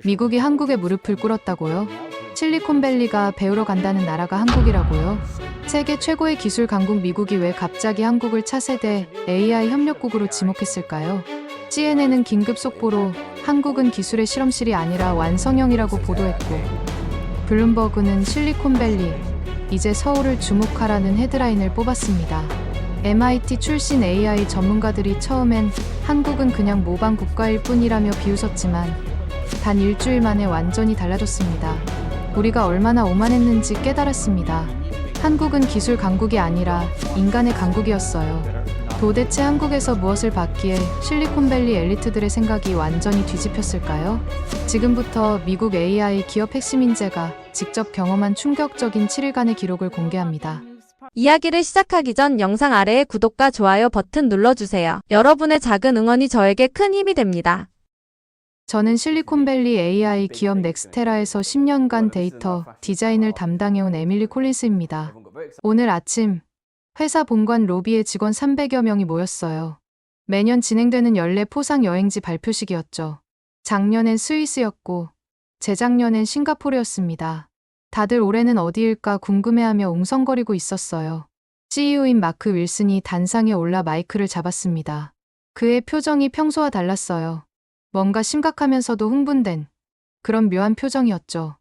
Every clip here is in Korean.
미국이 한국에 무릎을 꿇었다고요? 실리콘밸리가 배우러 간다는 나라가 한국이라고요? 세계 최고의 기술 강국 미국이 왜 갑자기 한국을 차세대 AI 협력국으로 지목했을까요? CNN은 긴급 속보로 한국은 기술의 실험실이 아니라 완성형이라고 보도했고, 블룸버그는 실리콘밸리, 이제 서울을 주목하라는 헤드라인을 뽑았습니다. MIT 출신 AI 전문가들이 처음엔 한국은 그냥 모방 국가일 뿐이라며 비웃었지만 단 일주일 만에 완전히 달라졌습니다. 우리가 얼마나 오만했는지 깨달았습니다. 한국은 기술 강국이 아니라 인간의 강국이었어요. 도대체 한국에서 무엇을 받기에 실리콘밸리 엘리트들의 생각이 완전히 뒤집혔을까요? 지금부터 미국 AI 기업 핵심 인재가 직접 경험한 충격적인 7일간의 기록을 공개합니다. 이야기를 시작하기 전 영상 아래에 구독과 좋아요 버튼 눌러주세요. 여러분의 작은 응원이 저에게 큰 힘이 됩니다. 저는 실리콘밸리 AI 기업 넥스테라에서 10년간 데이터 디자인을 담당해온 에밀리 콜린스입니다. 오늘 아침 회사 본관 로비에 직원 300여 명이 모였어요. 매년 진행되는 연례 포상 여행지 발표식이었죠. 작년엔 스위스였고 재작년엔 싱가포르였습니다. 다들 올해는 어디일까 궁금해하며 웅성거리고 있었어요. CEO인 마크 윌슨이 단상에 올라 마이크를 잡았습니다. 그의 표정이 평소와 달랐어요. 뭔가 심각하면서도 흥분된 그런 묘한 표정이었죠.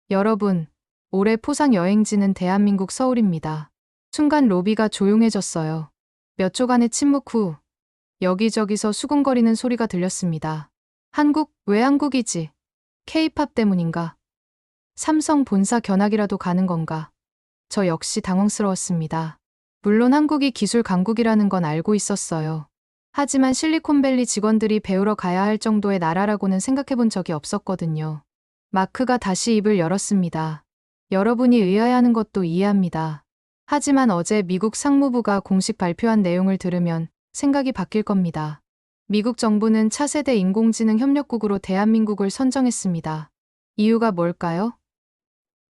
여러분, 올해 포상 여행지는 대한민국 서울입니다. 순간 로비가 조용해졌어요. 몇 초간의 침묵 후 여기저기서 수군거리는 소리가 들렸습니다. 한국, 왜 한국이지? K-팝 때문인가? 삼성 본사 견학이라도 가는 건가? 저 역시 당황스러웠습니다. 물론 한국이 기술 강국이라는 건 알고 있었어요. 하지만 실리콘밸리 직원들이 배우러 가야 할 정도의 나라라고는 생각해 본 적이 없었거든요. 마크가 다시 입을 열었습니다. 여러분이 의아해하는 것도 이해합니다. 하지만 어제 미국 상무부가 공식 발표한 내용을 들으면 생각이 바뀔 겁니다. 미국 정부는 차세대 인공지능 협력국으로 대한민국을 선정했습니다. 이유가 뭘까요?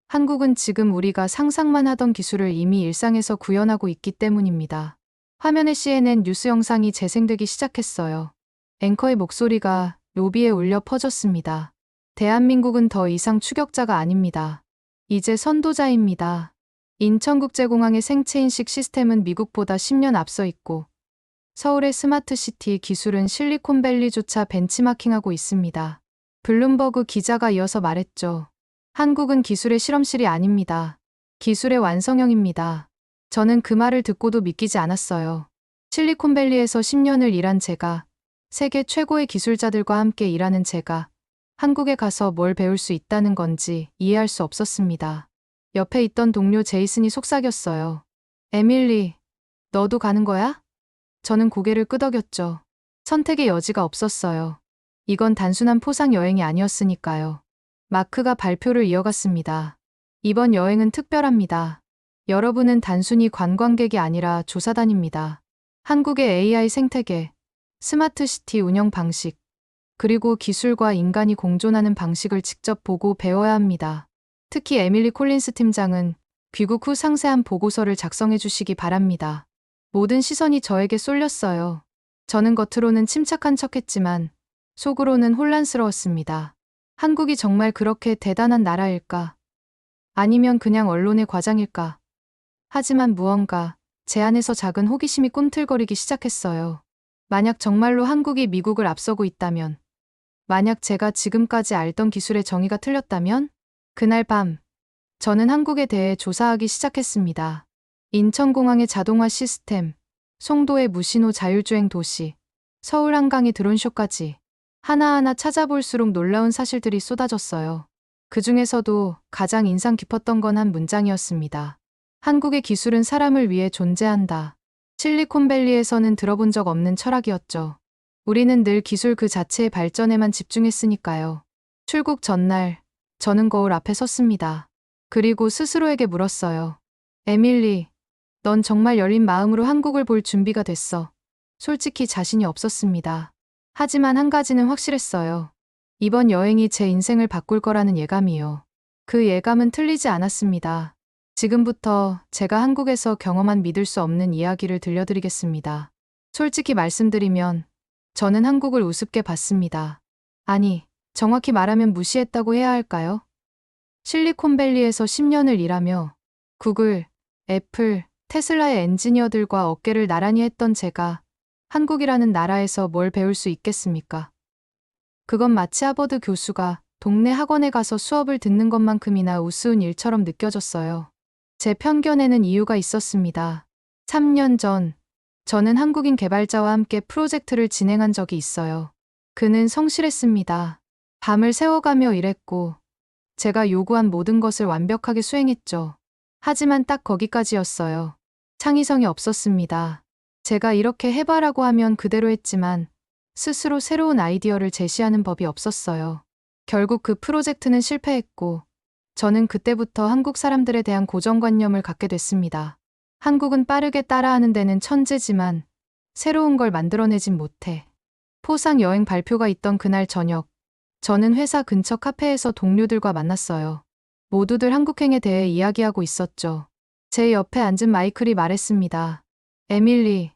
한국은 지금 우리가 상상만 하던 기술을 이미 일상에서 구현하고 있기 때문입니다. 화면에 CNN 뉴스 영상이 재생되기 시작했어요. 앵커의 목소리가 로비에 울려 퍼졌습니다. 대한민국은 더 이상 추격자가 아닙니다. 이제 선도자입니다. 인천국제공항의 생체인식 시스템은 미국보다 10년 앞서 있고, 서울의 스마트시티 기술은 실리콘밸리조차 벤치마킹하고 있습니다. 블룸버그 기자가 이어서 말했죠. 한국은 기술의 실험실이 아닙니다. 기술의 완성형입니다. 저는 그 말을 듣고도 믿기지 않았어요. 실리콘밸리에서 10년을 일한 제가, 세계 최고의 기술자들과 함께 일하는 제가 한국에 가서 뭘 배울 수 있다는 건지 이해할 수 없었습니다. 옆에 있던 동료 제이슨이 속삭였어요. 에밀리, 너도 가는 거야? 저는 고개를 끄덕였죠. 선택의 여지가 없었어요. 이건 단순한 포상 여행이 아니었으니까요. 마크가 발표를 이어갔습니다. 이번 여행은 특별합니다. 여러분은 단순히 관광객이 아니라 조사단입니다. 한국의 AI 생태계, 스마트시티 운영 방식, 그리고 기술과 인간이 공존하는 방식을 직접 보고 배워야 합니다. 특히 에밀리 콜린스 팀장은 귀국 후 상세한 보고서를 작성해 주시기 바랍니다. 모든 시선이 저에게 쏠렸어요. 저는 겉으로는 침착한 척했지만 속으로는 혼란스러웠습니다. 한국이 정말 그렇게 대단한 나라일까? 아니면 그냥 언론의 과장일까? 하지만 무언가 제 안에서 작은 호기심이 꿈틀거리기 시작했어요. 만약 정말로 한국이 미국을 앞서고 있다면, 만약 제가 지금까지 알던 기술의 정의가 틀렸다면? 그날 밤, 저는 한국에 대해 조사하기 시작했습니다. 인천공항의 자동화 시스템, 송도의 무신호 자율주행 도시, 서울 한강의 드론쇼까지 하나하나 찾아볼수록 놀라운 사실들이 쏟아졌어요. 그 중에서도 가장 인상 깊었던 건 한 문장이었습니다. 한국의 기술은 사람을 위해 존재한다. 실리콘밸리에서는 들어본 적 없는 철학이었죠. 우리는 늘 기술 그 자체의 발전에만 집중했으니까요. 출국 전날, 저는 거울 앞에 섰습니다. 그리고 스스로에게 물었어요. 에밀리, 넌 정말 열린 마음으로 한국을 볼 준비가 됐어. 솔직히 자신이 없었습니다. 하지만 한 가지는 확실했어요. 이번 여행이 제 인생을 바꿀 거라는 예감이요. 그 예감은 틀리지 않았습니다. 지금부터 제가 한국에서 경험한 믿을 수 없는 이야기를 들려드리겠습니다. 솔직히 말씀드리면 저는 한국을 우습게 봤습니다. 아니, 정확히 말하면 무시했다고 해야 할까요? 실리콘밸리에서 10년을 일하며 구글, 애플, 테슬라의 엔지니어들과 어깨를 나란히 했던 제가 한국이라는 나라에서 뭘 배울 수 있겠습니까? 그건 마치 하버드 교수가 동네 학원에 가서 수업을 듣는 것만큼이나 우스운 일처럼 느껴졌어요. 제 편견에는 이유가 있었습니다. 3년 전, 저는 한국인 개발자와 함께 프로젝트를 진행한 적이 있어요. 그는 성실했습니다. 밤을 새워가며 일했고, 제가 요구한 모든 것을 완벽하게 수행했죠. 하지만 딱 거기까지였어요. 창의성이 없었습니다. 제가 이렇게 해봐라고 하면 그대로 했지만, 스스로 새로운 아이디어를 제시하는 법이 없었어요. 결국 그 프로젝트는 실패했고, 저는 그때부터 한국 사람들에 대한 고정관념을 갖게 됐습니다. 한국은 빠르게 따라하는 데는 천재지만 새로운 걸 만들어내진 못해. 포상 여행 발표가 있던 그날 저녁, 저는 회사 근처 카페에서 동료들과 만났어요. 모두들 한국행에 대해 이야기하고 있었죠. 제 옆에 앉은 마이클이 말했습니다. 에밀리,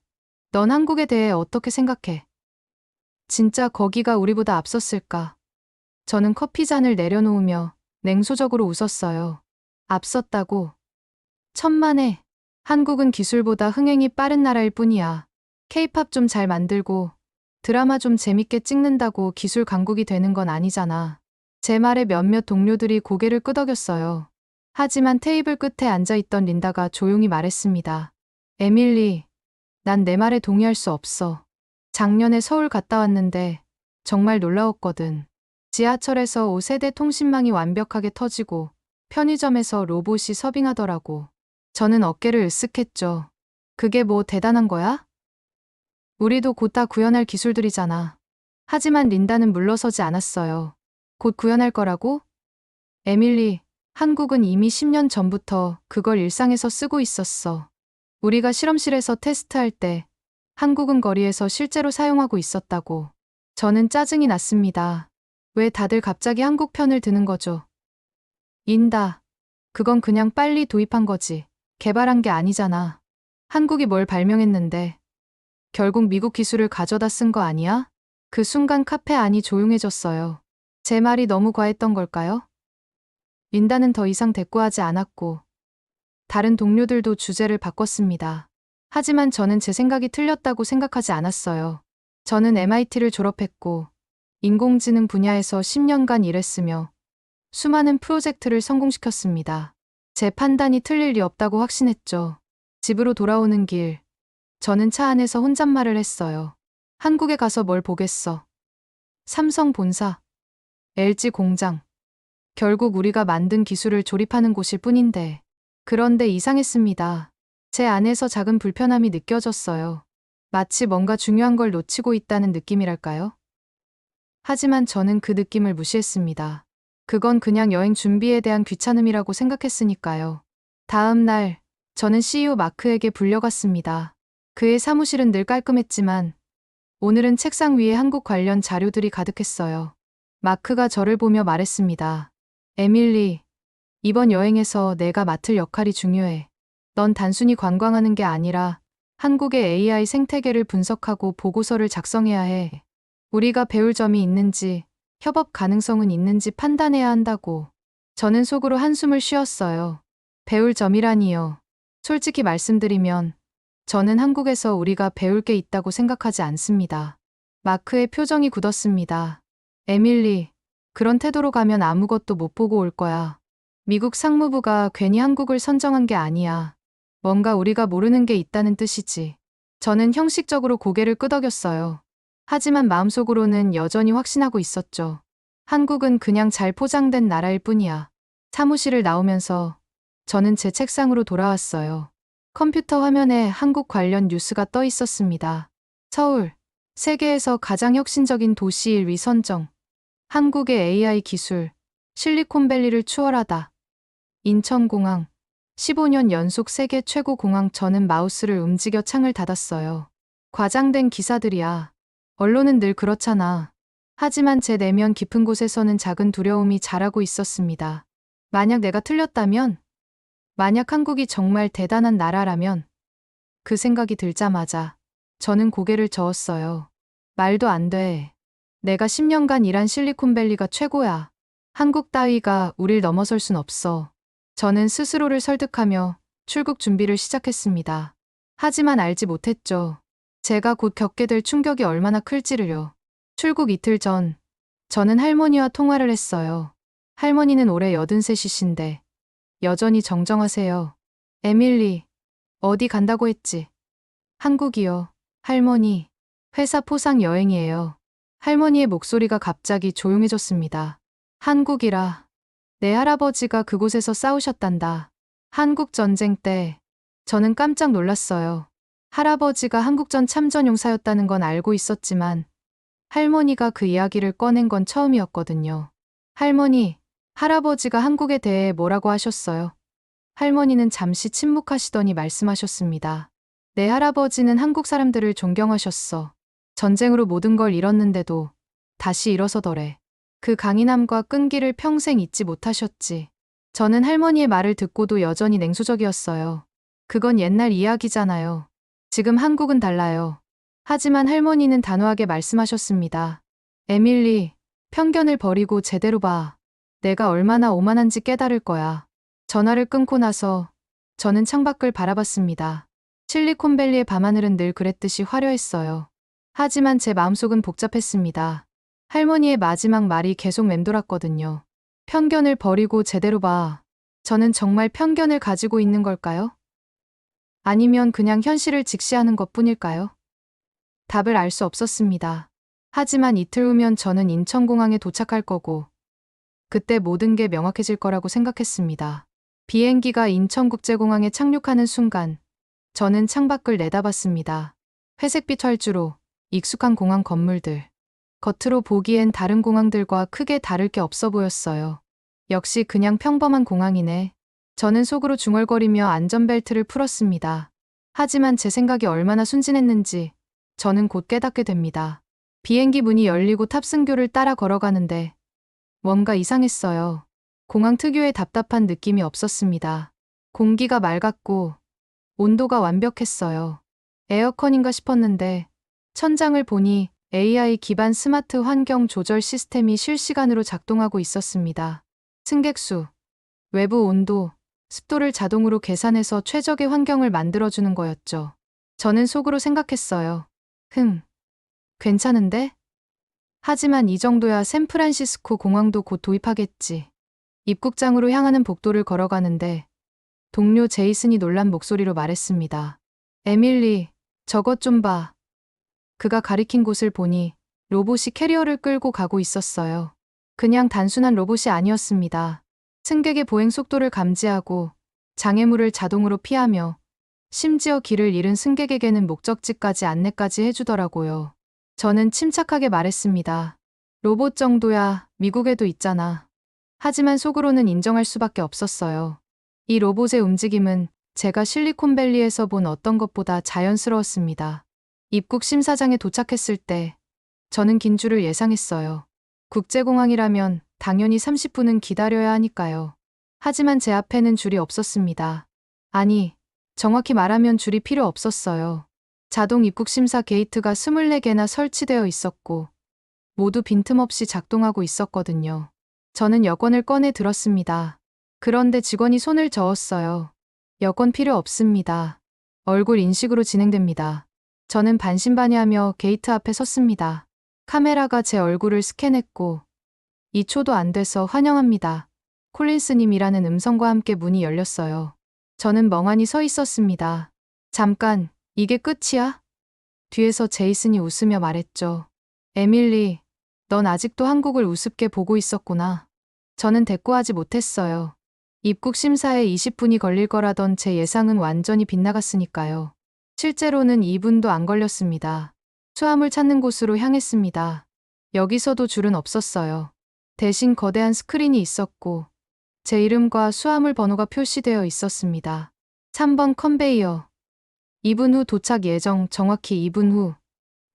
넌 한국에 대해 어떻게 생각해? 진짜 거기가 우리보다 앞섰을까? 저는 커피 잔을 내려놓으며 냉소적으로 웃었어요. 앞섰다고? 천만에. 한국은 기술보다 흥행이 빠른 나라일 뿐이야. 케이팝 좀 잘 만들고 드라마 좀 재밌게 찍는다고 기술 강국이 되는 건 아니잖아. 제 말에 몇몇 동료들이 고개를 끄덕였어요. 하지만 테이블 끝에 앉아있던 린다가 조용히 말했습니다. 에밀리, 난 내 말에 동의할 수 없어. 작년에 서울 갔다 왔는데 정말 놀라웠거든. 지하철에서 5세대 통신망이 완벽하게 터지고 편의점에서 로봇이 서빙하더라고. 저는 어깨를 으쓱했죠. 그게 뭐 대단한 거야? 우리도 곧 다 구현할 기술들이잖아. 하지만 린다는 물러서지 않았어요. 곧 구현할 거라고? 에밀리, 한국은 이미 10년 전부터 그걸 일상에서 쓰고 있었어. 우리가 실험실에서 테스트할 때 한국은 거리에서 실제로 사용하고 있었다고. 저는 짜증이 났습니다. 왜 다들 갑자기 한국 편을 드는 거죠? 린다, 그건 그냥 빨리 도입한 거지. 개발한 게 아니잖아. 한국이 뭘 발명했는데. 결국 미국 기술을 가져다 쓴 거 아니야? 그 순간 카페 안이 조용해졌어요. 제 말이 너무 과했던 걸까요? 린다는 더 이상 대꾸하지 않았고, 다른 동료들도 주제를 바꿨습니다. 하지만 저는 제 생각이 틀렸다고 생각하지 않았어요. 저는 MIT를 졸업했고, 인공지능 분야에서 10년간 일했으며, 수많은 프로젝트를 성공시켰습니다. 제 판단이 틀릴 리 없다고 확신했죠. 집으로 돌아오는 길, 저는 차 안에서 혼잣말을 했어요. 한국에 가서 뭘 보겠어. 삼성 본사, LG 공장. 결국 우리가 만든 기술을 조립하는 곳일 뿐인데. 그런데 이상했습니다. 제 안에서 작은 불편함이 느껴졌어요. 마치 뭔가 중요한 걸 놓치고 있다는 느낌이랄까요? 하지만 저는 그 느낌을 무시했습니다. 그건 그냥 여행 준비에 대한 귀찮음이라고 생각했으니까요. 다음 날, 저는 CEO 마크에게 불려갔습니다. 그의 사무실은 늘 깔끔했지만 오늘은 책상 위에 한국 관련 자료들이 가득했어요. 마크가 저를 보며 말했습니다. 에밀리, 이번 여행에서 내가 맡을 역할이 중요해. 넌 단순히 관광하는 게 아니라 한국의 AI 생태계를 분석하고 보고서를 작성해야 해. 우리가 배울 점이 있는지, 협업 가능성은 있는지 판단해야 한다고. 저는 속으로 한숨을 쉬었어요. 배울 점이라니요. 솔직히 말씀드리면 저는 한국에서 우리가 배울 게 있다고 생각하지 않습니다. 마크의 표정이 굳었습니다. 에밀리, 그런 태도로 가면 아무것도 못 보고 올 거야. 미국 상무부가 괜히 한국을 선정한 게 아니야. 뭔가 우리가 모르는 게 있다는 뜻이지. 저는 형식적으로 고개를 끄덕였어요. 하지만 마음속으로는 여전히 확신하고 있었죠. 한국은 그냥 잘 포장된 나라일 뿐이야. 사무실을 나오면서 저는 제 책상으로 돌아왔어요. 컴퓨터 화면에 한국 관련 뉴스가 떠 있었습니다. 서울, 세계에서 가장 혁신적인 도시 1위 선정. 한국의 AI 기술, 실리콘밸리를 추월하다. 인천공항, 15년 연속 세계 최고 공항. 저는 마우스를 움직여 창을 닫았어요. 과장된 기사들이야. 언론은 늘 그렇잖아. 하지만 제 내면 깊은 곳에서는 작은 두려움이 자라고 있었습니다. 만약 내가 틀렸다면? 만약 한국이 정말 대단한 나라라면? 그 생각이 들자마자 저는 고개를 저었어요. 말도 안 돼. 내가 10년간 일한 실리콘밸리가 최고야. 한국 따위가 우릴 넘어설 순 없어. 저는 스스로를 설득하며 출국 준비를 시작했습니다. 하지만 알지 못했죠. 제가 곧 겪게 될 충격이 얼마나 클지를요. 출국 이틀 전, 저는 할머니와 통화를 했어요. 할머니는 올해 83이신데 여전히 정정하세요. 에밀리, 어디 간다고 했지? 한국이요. 할머니, 회사 포상 여행이에요. 할머니의 목소리가 갑자기 조용해졌습니다. 한국이라. 내 할아버지가 그곳에서 싸우셨단다. 한국 전쟁 때 저는 깜짝 놀랐어요. 할아버지가 한국전 참전용사였다는 건 알고 있었지만 할머니가 그 이야기를 꺼낸 건 처음이었거든요. 할머니, 할아버지가 한국에 대해 뭐라고 하셨어요? 할머니는 잠시 침묵하시더니 말씀하셨습니다. 내 할아버지는 한국 사람들을 존경하셨어. 전쟁으로 모든 걸 잃었는데도 다시 일어서더래. 그 강인함과 끈기를 평생 잊지 못하셨지. 저는 할머니의 말을 듣고도 여전히 냉소적이었어요. 그건 옛날 이야기잖아요. 지금 한국은 달라요. 하지만 할머니는 단호하게 말씀하셨습니다. 에밀리, 편견을 버리고 제대로 봐. 내가 얼마나 오만한지 깨달을 거야. 전화를 끊고 나서 저는 창밖을 바라봤습니다. 실리콘밸리의 밤하늘은 늘 그랬듯이 화려했어요. 하지만 제 마음속은 복잡했습니다. 할머니의 마지막 말이 계속 맴돌았거든요. 편견을 버리고 제대로 봐. 저는 정말 편견을 가지고 있는 걸까요? 아니면 그냥 현실을 직시하는 것뿐일까요? 답을 알 수 없었습니다. 하지만 이틀 후면 저는 인천공항에 도착할 거고, 그때 모든 게 명확해질 거라고 생각했습니다. 비행기가 인천국제공항에 착륙하는 순간, 저는 창밖을 내다봤습니다. 회색빛 활주로, 익숙한 공항 건물들. 겉으로 보기엔 다른 공항들과 크게 다를 게 없어 보였어요. 역시 그냥 평범한 공항이네. 저는 속으로 중얼거리며 안전벨트를 풀었습니다. 하지만 제 생각이 얼마나 순진했는지 저는 곧 깨닫게 됩니다. 비행기 문이 열리고 탑승교를 따라 걸어가는데 뭔가 이상했어요. 공항 특유의 답답한 느낌이 없었습니다. 공기가 맑았고 온도가 완벽했어요. 에어컨인가 싶었는데 천장을 보니 AI 기반 스마트 환경 조절 시스템이 실시간으로 작동하고 있었습니다. 승객수, 외부 온도, 습도를 자동으로 계산해서 최적의 환경을 만들어주는 거였죠. 저는 속으로 생각했어요. 괜찮은데? 하지만 이 정도야 샌프란시스코 공항도 곧 도입하겠지. 입국장으로 향하는 복도를 걸어가는데 동료 제이슨이 놀란 목소리로 말했습니다. 에밀리, 저것 좀 봐. 그가 가리킨 곳을 보니 로봇이 캐리어를 끌고 가고 있었어요. 그냥 단순한 로봇이 아니었습니다. 승객의 보행 속도를 감지하고 장애물을 자동으로 피하며 심지어 길을 잃은 승객에게는 목적지까지 안내까지 해주더라고요. 저는 침착하게 말했습니다. 로봇 정도야 미국에도 있잖아. 하지만 속으로는 인정할 수밖에 없었어요. 이 로봇의 움직임은 제가 실리콘밸리에서 본 어떤 것보다 자연스러웠습니다. 입국 심사장에 도착했을 때 저는 긴 줄을 예상했어요. 국제공항이라면 당연히 30분은 기다려야 하니까요. 하지만 제 앞에는 줄이 없었습니다. 아니, 정확히 말하면 줄이 필요 없었어요. 자동 입국 심사 게이트가 24개나 설치되어 있었고 모두 빈틈없이 작동하고 있었거든요. 저는 여권을 꺼내 들었습니다. 그런데 직원이 손을 저었어요. 여권 필요 없습니다. 얼굴 인식으로 진행됩니다. 저는 반신반의하며 게이트 앞에 섰습니다. 카메라가 제 얼굴을 스캔했고 2초도 안 돼서 환영합니다. 콜린스님이라는 음성과 함께 문이 열렸어요. 저는 멍하니 서 있었습니다. 잠깐, 이게 끝이야? 뒤에서 제이슨이 웃으며 말했죠. 에밀리, 넌 아직도 한국을 우습게 보고 있었구나. 저는 대꾸하지 못했어요. 입국 심사에 20분이 걸릴 거라던 제 예상은 완전히 빗나갔으니까요. 실제로는 2분도 안 걸렸습니다. 수화물 찾는 곳으로 향했습니다. 여기서도 줄은 없었어요. 대신 거대한 스크린이 있었고 제 이름과 수화물 번호가 표시되어 있었습니다. 3번 컨베이어. 2분 후 도착 예정. 정확히 2분 후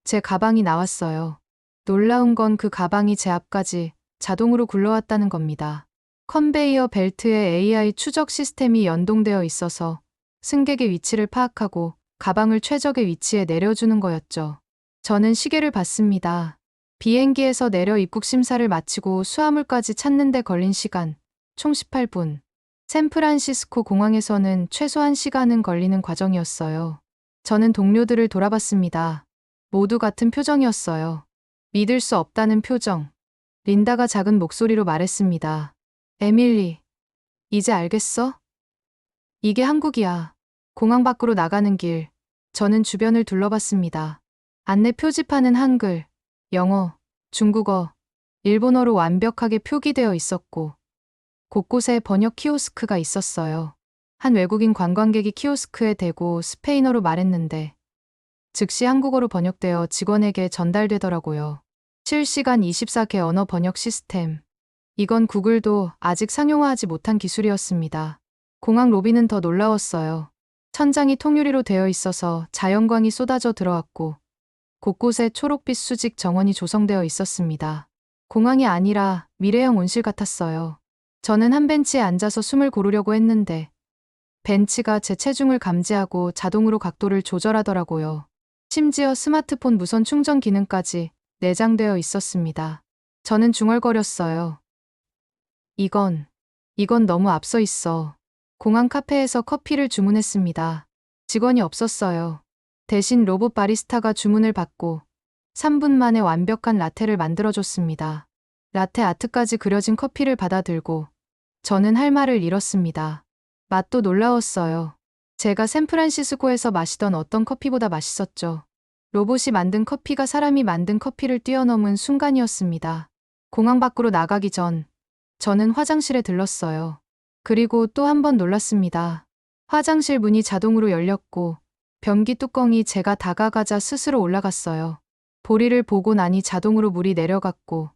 제 가방이 나왔어요. 놀라운 건 그 가방이 제 앞까지 자동으로 굴러왔다는 겁니다. 컨베이어 벨트에 AI 추적 시스템이 연동되어 있어서 승객의 위치를 파악하고 가방을 최적의 위치에 내려주는 거였죠. 저는 시계를 봤습니다. 비행기에서 내려 입국 심사를 마치고 수화물까지 찾는 데 걸린 시간, 총 18분. 샌프란시스코 공항에서는 최소 1시간은 걸리는 과정이었어요. 저는 동료들을 돌아봤습니다. 모두 같은 표정이었어요. 믿을 수 없다는 표정. 린다가 작은 목소리로 말했습니다. 에밀리, 이제 알겠어? 이게 한국이야. 공항 밖으로 나가는 길. 저는 주변을 둘러봤습니다. 안내 표지판은 한글, 영어, 중국어, 일본어로 완벽하게 표기되어 있었고, 곳곳에 번역 키오스크가 있었어요. 한 외국인 관광객이 키오스크에 대고 스페인어로 말했는데, 즉시 한국어로 번역되어 직원에게 전달되더라고요. 실시간 24개 언어 번역 시스템. 이건 구글도 아직 상용화하지 못한 기술이었습니다. 공항 로비는 더 놀라웠어요. 천장이 통유리로 되어 있어서 자연광이 쏟아져 들어왔고, 곳곳에 초록빛 수직 정원이 조성되어 있었습니다. 공항이 아니라 미래형 온실 같았어요. 저는 한 벤치에 앉아서 숨을 고르려고 했는데, 벤치가 제 체중을 감지하고 자동으로 각도를 조절하더라고요. 심지어 스마트폰 무선 충전 기능까지 내장되어 있었습니다. 저는 중얼거렸어요. 이건 너무 앞서 있어. 공항 카페에서 커피를 주문했습니다. 직원이 없었어요. 대신 로봇 바리스타가 주문을 받고 3분 만에 완벽한 라테를 만들어줬습니다. 라테 아트까지 그려진 커피를 받아들고 저는 할 말을 잃었습니다. 맛도 놀라웠어요. 제가 샌프란시스코에서 마시던 어떤 커피보다 맛있었죠. 로봇이 만든 커피가 사람이 만든 커피를 뛰어넘은 순간이었습니다. 공항 밖으로 나가기 전 저는 화장실에 들렀어요. 그리고 또 한 번 놀랐습니다. 화장실 문이 자동으로 열렸고 변기 뚜껑이 제가 다가가자 스스로 올라갔어요. 보리를 보고 나니 자동으로 물이 내려갔고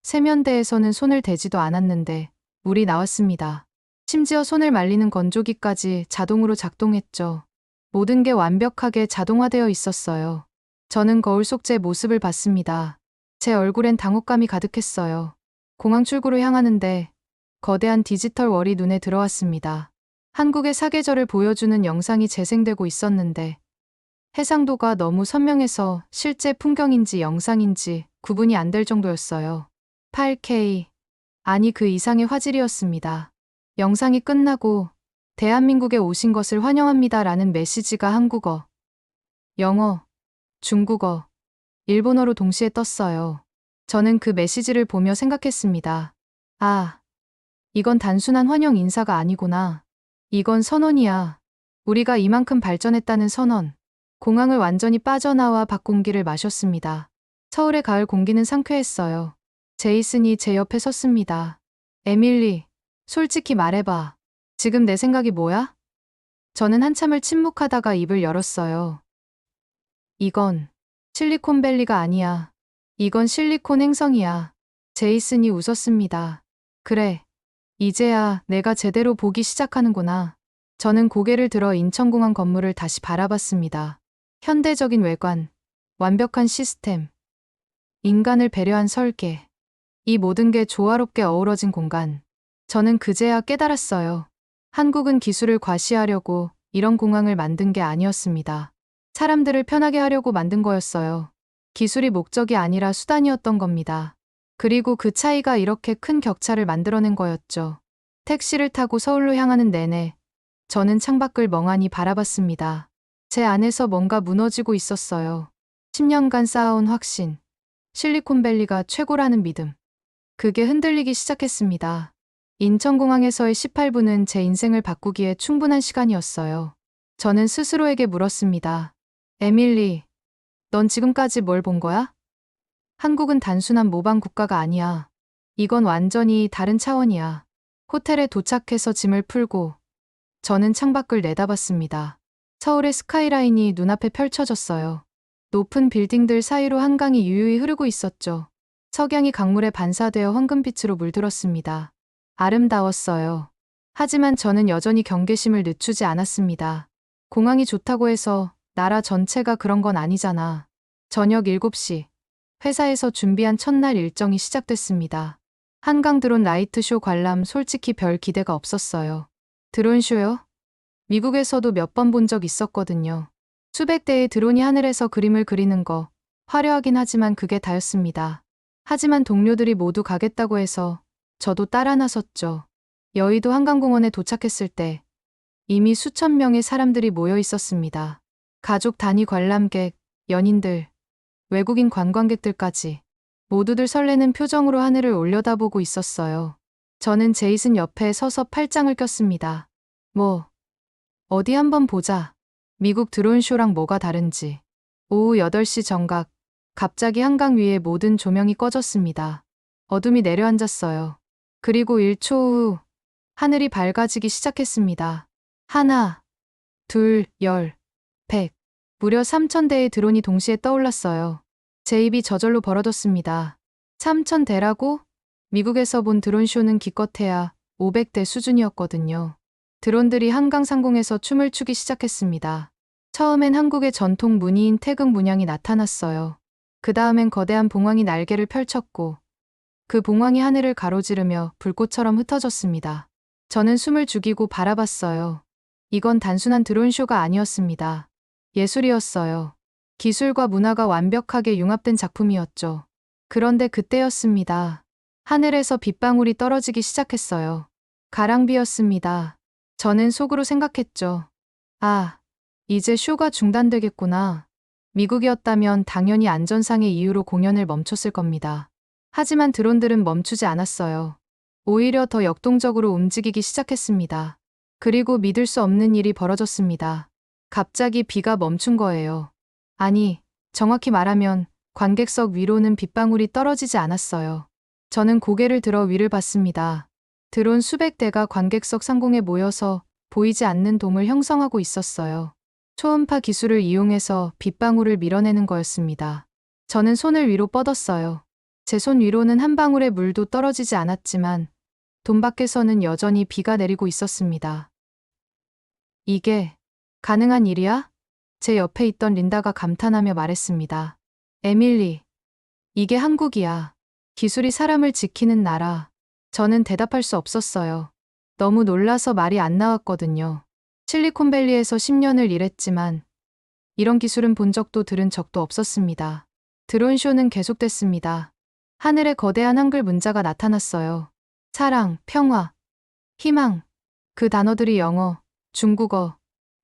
세면대에서는 손을 대지도 않았는데 물이 나왔습니다. 심지어 손을 말리는 건조기까지 자동으로 작동했죠. 모든 게 완벽하게 자동화되어 있었어요. 저는 거울 속 제 모습을 봤습니다. 제 얼굴엔 당혹감이 가득했어요. 공항 출구로 향하는데 거대한 디지털 월이 눈에 들어왔습니다. 한국의 사계절을 보여주는 영상이 재생되고 있었는데 해상도가 너무 선명해서 실제 풍경인지 영상인지 구분이 안 될 정도였어요. 8K, 아니 그 이상의 화질이었습니다. 영상이 끝나고 대한민국에 오신 것을 환영합니다 라는 메시지가 한국어, 영어, 중국어, 일본어로 동시에 떴어요. 저는 그 메시지를 보며 생각했습니다. 아, 이건 단순한 환영 인사가 아니구나. 이건 선언이야. 우리가 이만큼 발전했다는 선언. 공항을 완전히 빠져나와 밖 공기를 마셨습니다. 서울의 가을 공기는 상쾌했어요. 제이슨이 제 옆에 섰습니다. 에밀리, 솔직히 말해봐. 지금 내 생각이 뭐야? 저는 한참을 침묵하다가 입을 열었어요. 이건 실리콘밸리가 아니야. 이건 실리콘 행성이야. 제이슨이 웃었습니다. 그래. 이제야 내가 제대로 보기 시작하는구나. 저는 고개를 들어 인천공항 건물을 다시 바라봤습니다. 현대적인 외관, 완벽한 시스템, 인간을 배려한 설계. 이 모든 게 조화롭게 어우러진 공간. 저는 그제야 깨달았어요. 한국은 기술을 과시하려고 이런 공항을 만든 게 아니었습니다. 사람들을 편하게 하려고 만든 거였어요. 기술이 목적이 아니라 수단이었던 겁니다. 그리고 그 차이가 이렇게 큰 격차를 만들어낸 거였죠. 택시를 타고 서울로 향하는 내내 저는 창밖을 멍하니 바라봤습니다. 제 안에서 뭔가 무너지고 있었어요. 10년간 쌓아온 확신, 실리콘밸리가 최고라는 믿음. 그게 흔들리기 시작했습니다. 인천공항에서의 18분은 제 인생을 바꾸기에 충분한 시간이었어요. 저는 스스로에게 물었습니다. 에밀리, 넌 지금까지 뭘 본 거야? 한국은 단순한 모방 국가가 아니야. 이건 완전히 다른 차원이야. 호텔에 도착해서 짐을 풀고 저는 창밖을 내다봤습니다. 서울의 스카이라인이 눈앞에 펼쳐졌어요. 높은 빌딩들 사이로 한강이 유유히 흐르고 있었죠. 석양이 강물에 반사되어 황금빛으로 물들었습니다. 아름다웠어요. 하지만 저는 여전히 경계심을 늦추지 않았습니다. 공항이 좋다고 해서 나라 전체가 그런 건 아니잖아. 저녁 7시. 회사에서 준비한 첫날 일정이 시작됐습니다. 한강 드론 라이트쇼 관람 솔직히 별 기대가 없었어요. 드론쇼요? 미국에서도 몇 번 본 적 있었거든요. 수백 대의 드론이 하늘에서 그림을 그리는 거, 화려하긴 하지만 그게 다였습니다. 하지만 동료들이 모두 가겠다고 해서 저도 따라 나섰죠. 여의도 한강공원에 도착했을 때 이미 수천 명의 사람들이 모여 있었습니다. 가족 단위 관람객, 연인들, 외국인 관광객들까지 모두들 설레는 표정으로 하늘을 올려다보고 있었어요. 저는 제이슨 옆에 서서 팔짱을 꼈습니다. 어디 한번 보자. 미국 드론 쇼랑 뭐가 다른지. 오후 8시 정각, 갑자기 한강 위에 모든 조명이 꺼졌습니다. 어둠이 내려앉았어요. 그리고 1초 후 하늘이 밝아지기 시작했습니다. 하나, 둘, 열, 백. 무려 3,000대의 드론이 동시에 떠올랐어요. 제 입이 저절로 벌어졌습니다. 3,000대라고? 미국에서 본 드론쇼는 기껏해야 500대 수준이었거든요. 드론들이 한강 상공에서 춤을 추기 시작했습니다. 처음엔 한국의 전통 무늬인 태극 문양이 나타났어요. 그 다음엔 거대한 봉황이 날개를 펼쳤고 그 봉황이 하늘을 가로지르며 불꽃처럼 흩어졌습니다. 저는 숨을 죽이고 바라봤어요. 이건 단순한 드론쇼가 아니었습니다. 예술이었어요. 기술과 문화가 완벽하게 융합된 작품이었죠. 그런데 그때였습니다. 하늘에서 빗방울이 떨어지기 시작했어요. 가랑비였습니다. 저는 속으로 생각했죠. 아, 이제 쇼가 중단되겠구나. 미국이었다면 당연히 안전상의 이유로 공연을 멈췄을 겁니다. 하지만 드론들은 멈추지 않았어요. 오히려 더 역동적으로 움직이기 시작했습니다. 그리고 믿을 수 없는 일이 벌어졌습니다. 갑자기 비가 멈춘 거예요. 아니, 정확히 말하면 관객석 위로는 빗방울이 떨어지지 않았어요. 저는 고개를 들어 위를 봤습니다. 드론 수백 대가 관객석 상공에 모여서 보이지 않는 돔을 형성하고 있었어요. 초음파 기술을 이용해서 빗방울을 밀어내는 거였습니다. 저는 손을 위로 뻗었어요. 제 손 위로는 한 방울의 물도 떨어지지 않았지만 돔 밖에서는 여전히 비가 내리고 있었습니다. 이게 가능한 일이야? 제 옆에 있던 린다가 감탄하며 말했습니다. 에밀리, 이게 한국이야. 기술이 사람을 지키는 나라. 저는 대답할 수 없었어요. 너무 놀라서 말이 안 나왔거든요. 실리콘밸리에서 10년을 일했지만 이런 기술은 본 적도 들은 적도 없었습니다. 드론쇼는 계속됐습니다. 하늘에 거대한 한글 문자가 나타났어요. 사랑, 평화, 희망. 그 단어들이 영어, 중국어,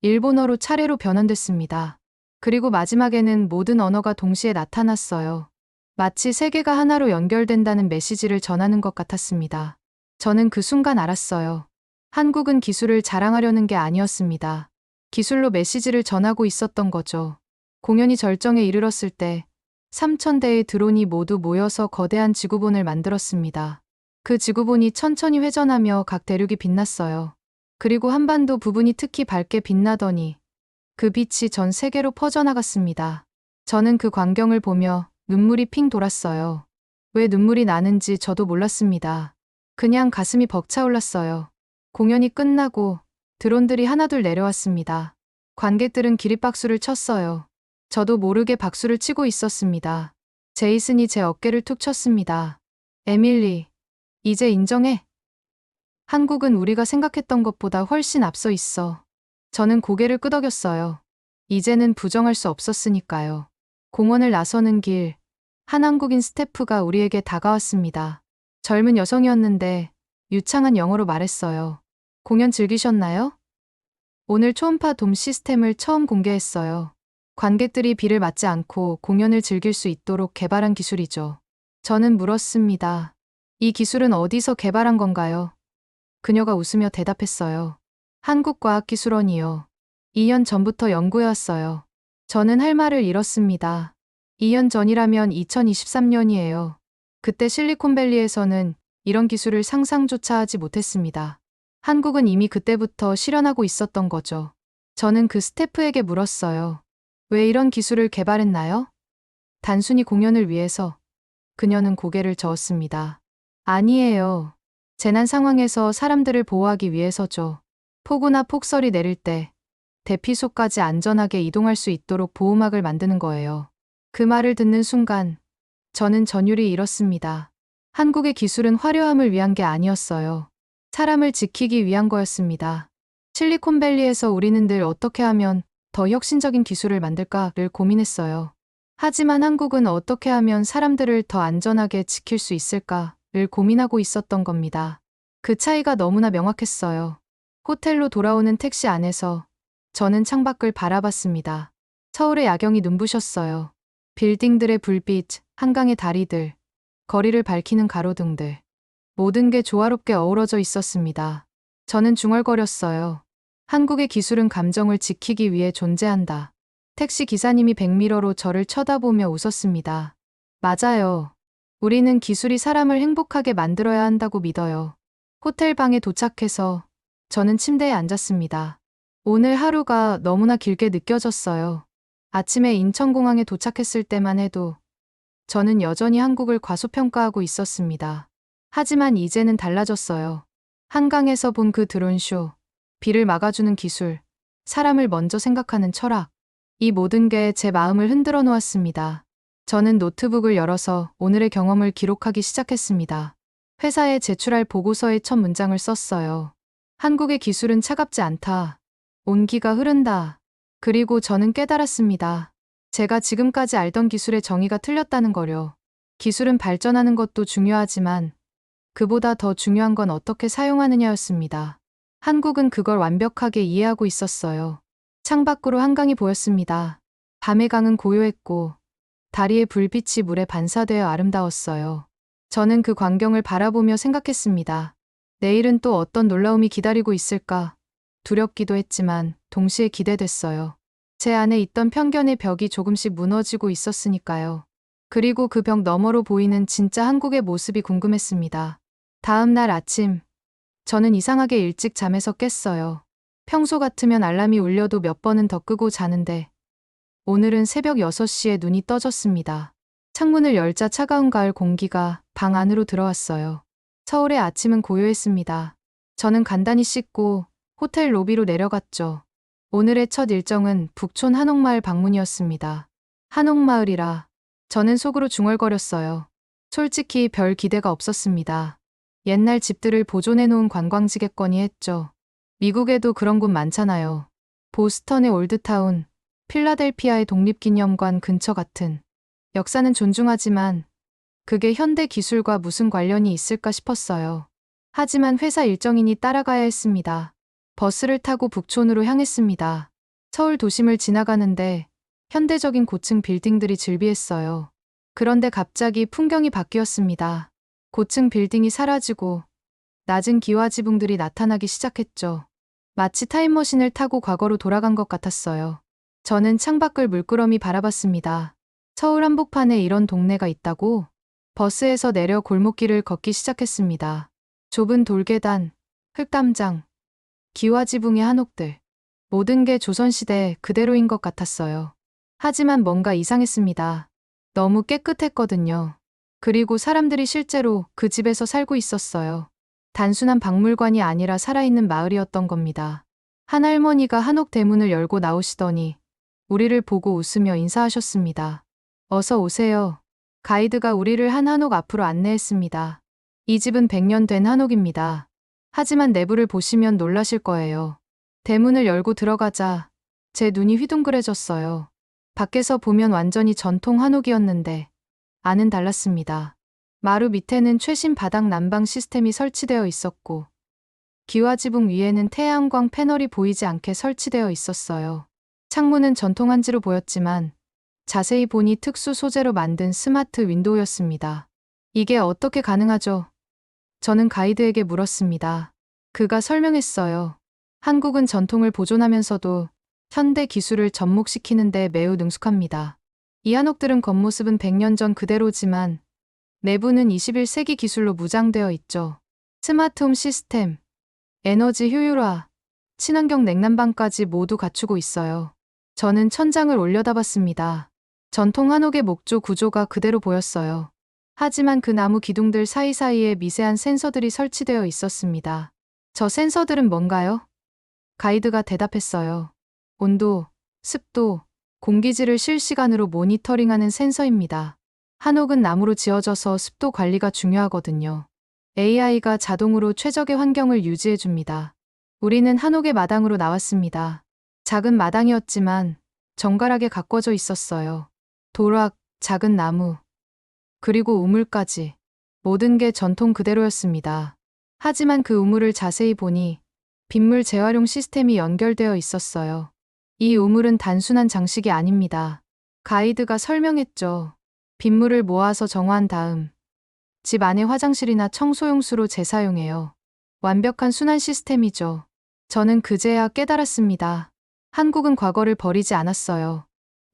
일본어로 차례로 변환됐습니다. 그리고 마지막에는 모든 언어가 동시에 나타났어요. 마치 세계가 하나로 연결된다는 메시지를 전하는 것 같았습니다. 저는 그 순간 알았어요. 한국은 기술을 자랑하려는 게 아니었습니다. 기술로 메시지를 전하고 있었던 거죠. 공연이 절정에 이르렀을 때 3,000대의 드론이 모두 모여서 거대한 지구본을 만들었습니다. 그 지구본이 천천히 회전하며 각 대륙이 빛났어요. 그리고 한반도 부분이 특히 밝게 빛나더니 그 빛이 전 세계로 퍼져나갔습니다. 저는 그 광경을 보며 눈물이 핑 돌았어요. 왜 눈물이 나는지 저도 몰랐습니다. 그냥 가슴이 벅차올랐어요. 공연이 끝나고 드론들이 하나둘 내려왔습니다. 관객들은 기립박수를 쳤어요. 저도 모르게 박수를 치고 있었습니다. 제이슨이 제 어깨를 툭 쳤습니다. 에밀리, 이제 인정해. 한국은 우리가 생각했던 것보다 훨씬 앞서 있어. 저는 고개를 끄덕였어요. 이제는 부정할 수 없었으니까요. 공원을 나서는 길, 한 한국인 스태프가 우리에게 다가왔습니다. 젊은 여성이었는데 유창한 영어로 말했어요. 공연 즐기셨나요? 오늘 초음파 돔 시스템을 처음 공개했어요. 관객들이 비를 맞지 않고 공연을 즐길 수 있도록 개발한 기술이죠. 저는 물었습니다. 이 기술은 어디서 개발한 건가요? 그녀가 웃으며 대답했어요. 한국과학기술원이요. 2년 전부터 연구해왔어요. 저는 할 말을 잃었습니다. 2년 전이라면 2023년이에요. 그때 실리콘밸리에서는 이런 기술을 상상조차 하지 못했습니다. 한국은 이미 그때부터 실현하고 있었던 거죠. 저는 그 스태프에게 물었어요. 왜 이런 기술을 개발했나요? 단순히 공연을 위해서. 그녀는 고개를 저었습니다. 아니에요. 재난 상황에서 사람들을 보호하기 위해서죠. 폭우나 폭설이 내릴 때 대피소까지 안전하게 이동할 수 있도록 보호막을 만드는 거예요. 그 말을 듣는 순간 저는 전율이 잃었습니다. 한국의 기술은 화려함을 위한 게 아니었어요. 사람을 지키기 위한 거였습니다. 실리콘밸리에서 우리는 늘 어떻게 하면 더 혁신적인 기술을 만들까를 고민했어요. 하지만 한국은 어떻게 하면 사람들을 더 안전하게 지킬 수 있을까를 고민하고 있었던 겁니다. 그 차이가 너무나 명확했어요. 호텔로 돌아오는 택시 안에서 저는 창밖을 바라봤습니다. 서울의 야경이 눈부셨어요. 빌딩들의 불빛, 한강의 다리들, 거리를 밝히는 가로등들. 모든 게 조화롭게 어우러져 있었습니다. 저는 중얼거렸어요. 한국의 기술은 감정을 지키기 위해 존재한다. 택시 기사님이 백미러로 저를 쳐다보며 웃었습니다. 맞아요. 우리는 기술이 사람을 행복하게 만들어야 한다고 믿어요. 호텔 방에 도착해서 저는 침대에 앉았습니다. 오늘 하루가 너무나 길게 느껴졌어요. 아침에 인천공항에 도착했을 때만 해도 저는 여전히 한국을 과소평가하고 있었습니다. 하지만 이제는 달라졌어요. 한강에서 본 그 드론쇼, 비를 막아주는 기술, 사람을 먼저 생각하는 철학. 이 모든 게 제 마음을 흔들어 놓았습니다. 저는 노트북을 열어서 오늘의 경험을 기록하기 시작했습니다. 회사에 제출할 보고서의 첫 문장을 썼어요. 한국의 기술은 차갑지 않다. 온기가 흐른다. 그리고 저는 깨달았습니다. 제가 지금까지 알던 기술의 정의가 틀렸다는 거요. 기술은 발전하는 것도 중요하지만 그보다 더 중요한 건 어떻게 사용하느냐였습니다. 한국은 그걸 완벽하게 이해하고 있었어요. 창밖으로 한강이 보였습니다. 밤의 강은 고요했고 다리의 불빛이 물에 반사되어 아름다웠어요. 저는 그 광경을 바라보며 생각했습니다. 내일은 또 어떤 놀라움이 기다리고 있을까? 두렵기도 했지만 동시에 기대됐어요. 제 안에 있던 편견의 벽이 조금씩 무너지고 있었으니까요. 그리고 그 벽 너머로 보이는 진짜 한국의 모습이 궁금했습니다. 다음 날 아침, 저는 이상하게 일찍 잠에서 깼어요. 평소 같으면 알람이 울려도 몇 번은 더 끄고 자는데 오늘은 새벽 6시에 눈이 떠졌습니다. 창문을 열자 차가운 가을 공기가 방 안으로 들어왔어요. 서울의 아침은 고요했습니다. 저는 간단히 씻고 호텔 로비로 내려갔죠. 오늘의 첫 일정은 북촌 한옥마을 방문이었습니다. 한옥마을이라 저는 속으로 중얼거렸어요. 솔직히 별 기대가 없었습니다. 옛날 집들을 보존해놓은 관광지겠거니 했죠. 미국에도 그런 곳 많잖아요. 보스턴의 올드타운, 필라델피아의 독립기념관 근처 같은. 역사는 존중하지만 그게 현대 기술과 무슨 관련이 있을까 싶었어요. 하지만 회사 일정이니 따라가야 했습니다. 버스를 타고 북촌으로 향했습니다. 서울 도심을 지나가는데 현대적인 고층 빌딩들이 즐비했어요. 그런데 갑자기 풍경이 바뀌었습니다. 고층 빌딩이 사라지고 낮은 기와지붕들이 나타나기 시작했죠. 마치 타임머신을 타고 과거로 돌아간 것 같았어요. 저는 창밖을 물끄러미 바라봤습니다. 서울 한복판에 이런 동네가 있다고? 버스에서 내려 골목길을 걷기 시작했습니다. 좁은 돌계단, 흙담장, 기와지붕의 한옥들. 모든 게 조선시대 그대로인 것 같았어요. 하지만 뭔가 이상했습니다. 너무 깨끗했거든요. 그리고 사람들이 실제로 그 집에서 살고 있었어요. 단순한 박물관이 아니라 살아있는 마을이었던 겁니다. 한 할머니가 한옥 대문을 열고 나오시더니 우리를 보고 웃으며 인사하셨습니다. 어서 오세요. 가이드가 우리를 한 한옥 앞으로 안내했습니다. 이 집은 100년 된 한옥입니다. 하지만 내부를 보시면 놀라실 거예요. 대문을 열고 들어가자 제 눈이 휘둥그레졌어요. 밖에서 보면 완전히 전통 한옥이었는데 안은 달랐습니다. 마루 밑에는 최신 바닥 난방 시스템이 설치되어 있었고 기와지붕 위에는 태양광 패널이 보이지 않게 설치되어 있었어요. 창문은 전통 한지로 보였지만 자세히 보니 특수 소재로 만든 스마트 윈도우였습니다. 이게 어떻게 가능하죠? 저는 가이드에게 물었습니다. 그가 설명했어요. 한국은 전통을 보존하면서도 현대 기술을 접목시키는 데 매우 능숙합니다. 이 한옥들은 겉모습은 100년 전 그대로지만 내부는 21세기 기술로 무장되어 있죠. 스마트홈 시스템, 에너지 효율화, 친환경 냉난방까지 모두 갖추고 있어요. 저는 천장을 올려다봤습니다. 전통 한옥의 목조 구조가 그대로 보였어요. 하지만 그 나무 기둥들 사이사이에 미세한 센서들이 설치되어 있었습니다. 저 센서들은 뭔가요? 가이드가 대답했어요. 온도, 습도, 공기질을 실시간으로 모니터링하는 센서입니다. 한옥은 나무로 지어져서 습도 관리가 중요하거든요. AI가 자동으로 최적의 환경을 유지해줍니다. 우리는 한옥의 마당으로 나왔습니다. 작은 마당이었지만 정갈하게 가꿔져 있었어요. 도락, 작은 나무, 그리고 우물까지. 모든 게 전통 그대로였습니다. 하지만 그 우물을 자세히 보니 빗물 재활용 시스템이 연결되어 있었어요. 이 우물은 단순한 장식이 아닙니다. 가이드가 설명했죠. 빗물을 모아서 정화한 다음 집 안의 화장실이나 청소용수로 재사용해요. 완벽한 순환 시스템이죠. 저는 그제야 깨달았습니다. 한국은 과거를 버리지 않았어요.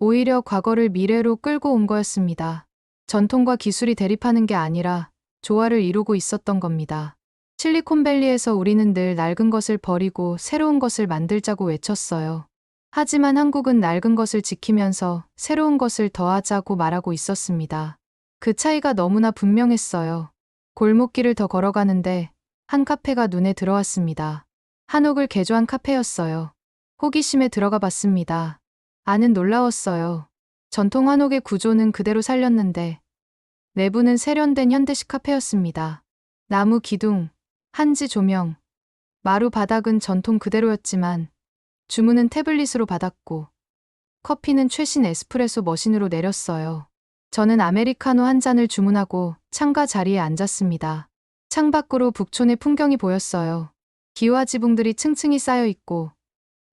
오히려 과거를 미래로 끌고 온 거였습니다. 전통과 기술이 대립하는 게 아니라 조화를 이루고 있었던 겁니다. 실리콘밸리에서 우리는 늘 낡은 것을 버리고 새로운 것을 만들자고 외쳤어요. 하지만 한국은 낡은 것을 지키면서 새로운 것을 더하자고 말하고 있었습니다. 그 차이가 너무나 분명했어요. 골목길을 더 걸어가는데 한 카페가 눈에 들어왔습니다. 한옥을 개조한 카페였어요. 호기심에 들어가 봤습니다. 안은 놀라웠어요. 전통 한옥의 구조는 그대로 살렸는데 내부는 세련된 현대식 카페였습니다. 나무 기둥, 한지 조명, 마루 바닥은 전통 그대로였지만 주문은 태블릿으로 받았고 커피는 최신 에스프레소 머신으로 내렸어요. 저는 아메리카노 한 잔을 주문하고 창가 자리에 앉았습니다. 창밖으로 북촌의 풍경이 보였어요. 기와 지붕들이 층층이 쌓여 있고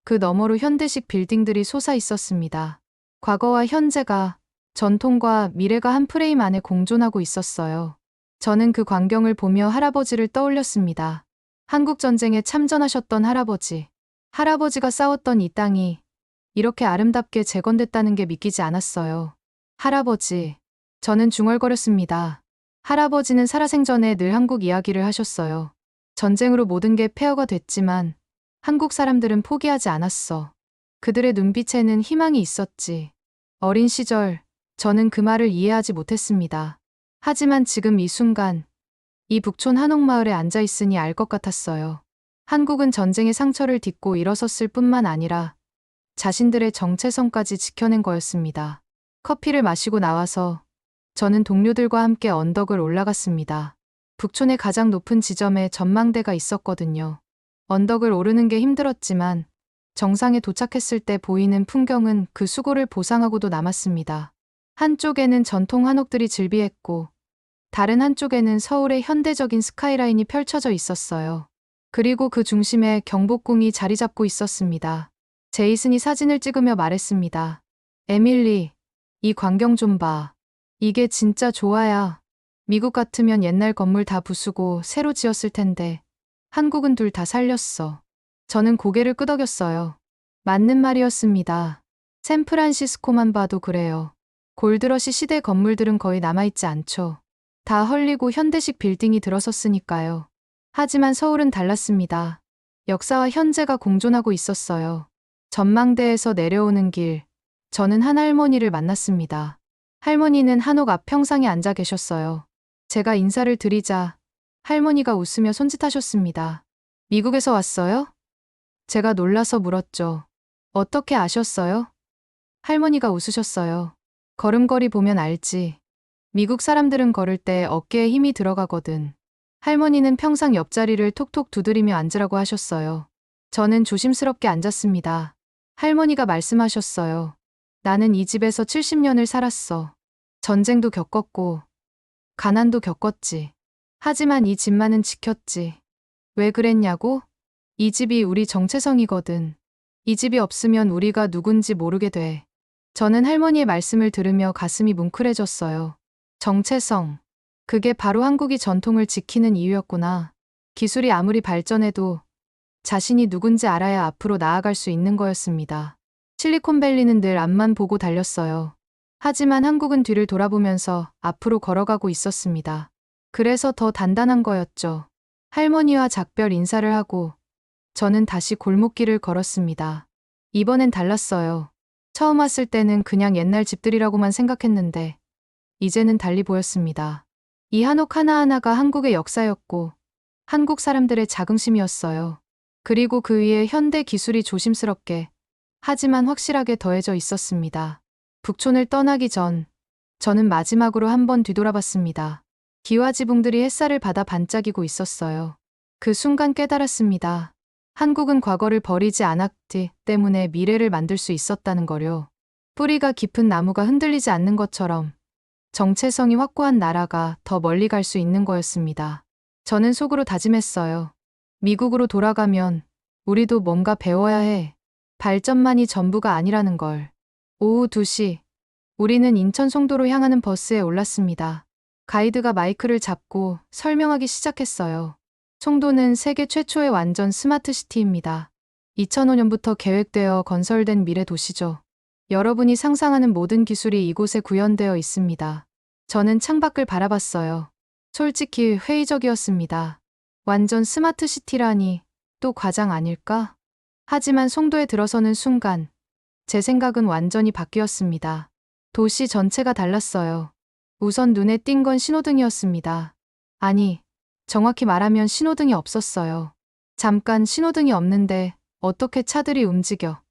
그 너머로 현대식 빌딩들이 솟아 있었습니다. 과거와 현재가, 전통과 미래가 한 프레임 안에 공존하고 있었어요. 저는 그 광경을 보며 할아버지를 떠올렸습니다. 한국전쟁에 참전하셨던 할아버지. 할아버지가 싸웠던 이 땅이 이렇게 아름답게 재건됐다는 게 믿기지 않았어요. 할아버지. 저는 중얼거렸습니다. 할아버지는 살아생전에 늘 한국 이야기를 하셨어요. 전쟁으로 모든 게 폐허가 됐지만 한국 사람들은 포기하지 않았어. 그들의 눈빛에는 희망이 있었지. 어린 시절, 저는 그 말을 이해하지 못했습니다. 하지만 지금 이 순간, 이 북촌 한옥마을에 앉아 있으니 알 것 같았어요. 한국은 전쟁의 상처를 딛고 일어섰을 뿐만 아니라 자신들의 정체성까지 지켜낸 거였습니다. 커피를 마시고 나와서 저는 동료들과 함께 언덕을 올라갔습니다. 북촌의 가장 높은 지점에 전망대가 있었거든요. 언덕을 오르는 게 힘들었지만 정상에 도착했을 때 보이는 풍경은 그 수고를 보상하고도 남았습니다. 한쪽에는 전통 한옥들이 즐비했고 다른 한쪽에는 서울의 현대적인 스카이라인이 펼쳐져 있었어요. 그리고 그 중심에 경복궁이 자리 잡고 있었습니다. 제이슨이 사진을 찍으며 말했습니다. 에밀리, 이 광경 좀 봐. 이게 진짜 좋아야. 미국 같으면 옛날 건물 다 부수고 새로 지었을 텐데 한국은 둘 다 살렸어. 저는 고개를 끄덕였어요. 맞는 말이었습니다. 샌프란시스코만 봐도 그래요. 골드러시 시대 건물들은 거의 남아있지 않죠. 다 헐리고 현대식 빌딩이 들어섰으니까요. 하지만 서울은 달랐습니다. 역사와 현재가 공존하고 있었어요. 전망대에서 내려오는 길, 저는 한 할머니를 만났습니다. 할머니는 한옥 앞 평상에 앉아 계셨어요. 제가 인사를 드리자 할머니가 웃으며 손짓하셨습니다. 미국에서 왔어요? 제가 놀라서 물었죠. 어떻게 아셨어요? 할머니가 웃으셨어요. 걸음걸이 보면 알지. 미국 사람들은 걸을 때 어깨에 힘이 들어가거든. 할머니는 평상 옆자리를 톡톡 두드리며 앉으라고 하셨어요. 저는 조심스럽게 앉았습니다. 할머니가 말씀하셨어요. 나는 이 집에서 70년을 살았어. 전쟁도 겪었고, 가난도 겪었지. 하지만 이 집만은 지켰지. 왜 그랬냐고? 이 집이 우리 정체성이거든. 이 집이 없으면 우리가 누군지 모르게 돼. 저는 할머니의 말씀을 들으며 가슴이 뭉클해졌어요. 정체성. 그게 바로 한국이 전통을 지키는 이유였구나. 기술이 아무리 발전해도 자신이 누군지 알아야 앞으로 나아갈 수 있는 거였습니다. 실리콘밸리는 늘 앞만 보고 달렸어요. 하지만 한국은 뒤를 돌아보면서 앞으로 걸어가고 있었습니다. 그래서 더 단단한 거였죠. 할머니와 작별 인사를 하고 저는 다시 골목길을 걸었습니다. 이번엔 달랐어요. 처음 왔을 때는 그냥 옛날 집들이라고만 생각했는데 이제는 달리 보였습니다. 이 한옥 하나하나가 한국의 역사였고 한국 사람들의 자긍심이었어요. 그리고 그 위에 현대 기술이 조심스럽게 하지만 확실하게 더해져 있었습니다. 북촌을 떠나기 전 저는 마지막으로 한번 뒤돌아봤습니다. 기와 지붕들이 햇살을 받아 반짝이고 있었어요. 그 순간 깨달았습니다. 한국은 과거를 버리지 않았기 때문에 미래를 만들 수 있었다는 거요. 뿌리가 깊은 나무가 흔들리지 않는 것처럼 정체성이 확고한 나라가 더 멀리 갈 수 있는 거였습니다. 저는 속으로 다짐했어요. 미국으로 돌아가면 우리도 뭔가 배워야 해. 발전만이 전부가 아니라는 걸. 오후 2시, 우리는 인천 송도로 향하는 버스에 올랐습니다. 가이드가 마이크를 잡고 설명하기 시작했어요. 송도는 세계 최초의 완전 스마트 시티입니다. 2005년부터 계획되어 건설된 미래 도시죠. 여러분이 상상하는 모든 기술이 이곳에 구현되어 있습니다. 저는 창밖을 바라봤어요. 솔직히 회의적이었습니다. 완전 스마트 시티라니 또 과장 아닐까? 하지만 송도에 들어서는 순간 제 생각은 완전히 바뀌었습니다. 도시 전체가 달랐어요. 우선 눈에 띈 건 신호등이었습니다. 아니, 정확히 말하면 신호등이 없었어요. 잠깐 신호등이 없는데 어떻게 차들이 움직여?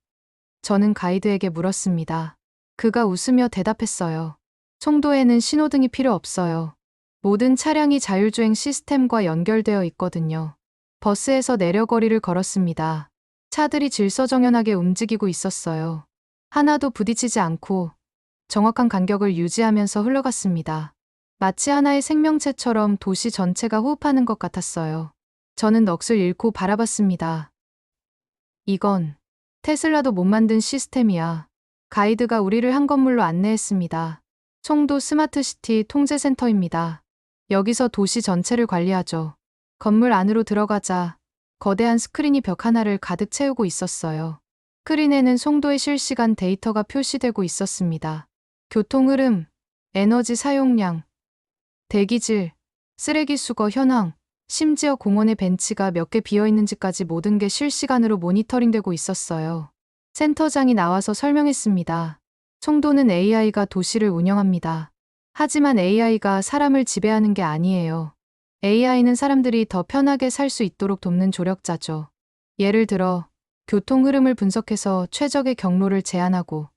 저는 가이드에게 물었습니다. 그가 웃으며 대답했어요. 송도에는 신호등이 필요 없어요. 모든 차량이 자율주행 시스템과 연결되어 있거든요. 버스에서 내려 거리를 걸었습니다. 차들이 질서정연하게 움직이고 있었어요. 하나도 부딪히지 않고 정확한 간격을 유지하면서 흘러갔습니다. 마치 하나의 생명체처럼 도시 전체가 호흡하는 것 같았어요. 저는 넋을 잃고 바라봤습니다. 이건 테슬라도 못 만든 시스템이야. 가이드가 우리를 한 건물로 안내했습니다. 송도 스마트시티 통제센터입니다. 여기서 도시 전체를 관리하죠. 건물 안으로 들어가자 거대한 스크린이 벽 하나를 가득 채우고 있었어요. 스크린에는 송도의 실시간 데이터가 표시되고 있었습니다. 교통 흐름, 에너지 사용량, 대기질, 쓰레기 수거 현황, 심지어 공원에 벤치가 몇 개 비어 있는지까지 모든 게 실시간으로 모니터링되고 있었어요. 센터장이 나와서 설명했습니다. 송도는 AI가 도시를 운영합니다. 하지만 AI가 사람을 지배하는 게 아니에요. AI는 사람들이 더 편하게 살 수 있도록 돕는 조력자죠. 예를 들어, 교통 흐름을 분석해서 최적의 경로를 제안하고,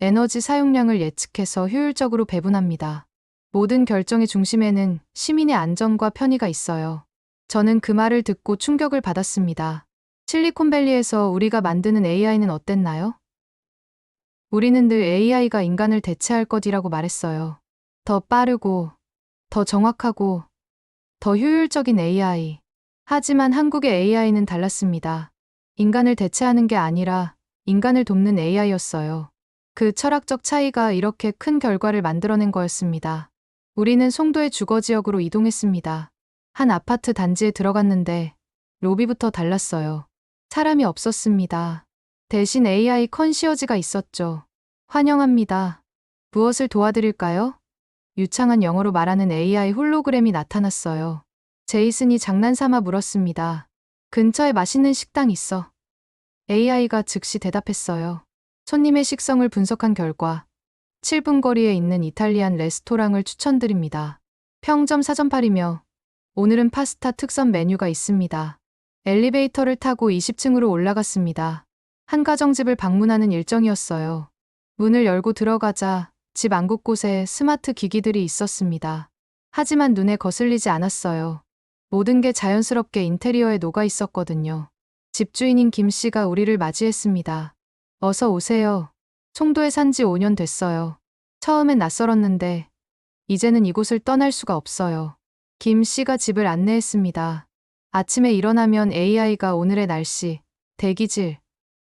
에너지 사용량을 예측해서 효율적으로 배분합니다. 모든 결정의 중심에는 시민의 안전과 편의가 있어요. 저는 그 말을 듣고 충격을 받았습니다. 실리콘밸리에서 우리가 만드는 AI는 어땠나요? 우리는 늘 AI가 인간을 대체할 것이라고 말했어요. 더 빠르고, 더 정확하고, 더 효율적인 AI. 하지만 한국의 AI는 달랐습니다. 인간을 대체하는 게 아니라 인간을 돕는 AI였어요. 그 철학적 차이가 이렇게 큰 결과를 만들어낸 거였습니다. 우리는 송도의 주거지역으로 이동했습니다. 한 아파트 단지에 들어갔는데 로비부터 달랐어요. 사람이 없었습니다. 대신 AI 컨시어지가 있었죠. 환영합니다. 무엇을 도와드릴까요? 유창한 영어로 말하는 AI 홀로그램이 나타났어요. 제이슨이 장난삼아 물었습니다. 근처에 맛있는 식당 있어. AI가 즉시 대답했어요. 손님의 식성을 분석한 결과 7분 거리에 있는 이탈리안 레스토랑을 추천드립니다. 평점 4.8이며 오늘은 파스타 특선 메뉴가 있습니다. 엘리베이터를 타고 20층으로 올라갔습니다. 한 가정집을 방문하는 일정이었어요. 문을 열고 들어가자 집 안 곳곳에 스마트 기기들이 있었습니다. 하지만 눈에 거슬리지 않았어요. 모든 게 자연스럽게 인테리어에 녹아 있었거든요. 집주인인 김 씨가 우리를 맞이했습니다. 어서 오세요. 송도에 산 지 5년 됐어요. 처음엔 낯설었는데 이제는 이곳을 떠날 수가 없어요. 김 씨가 집을 안내했습니다. 아침에 일어나면 AI가 오늘의 날씨, 대기질,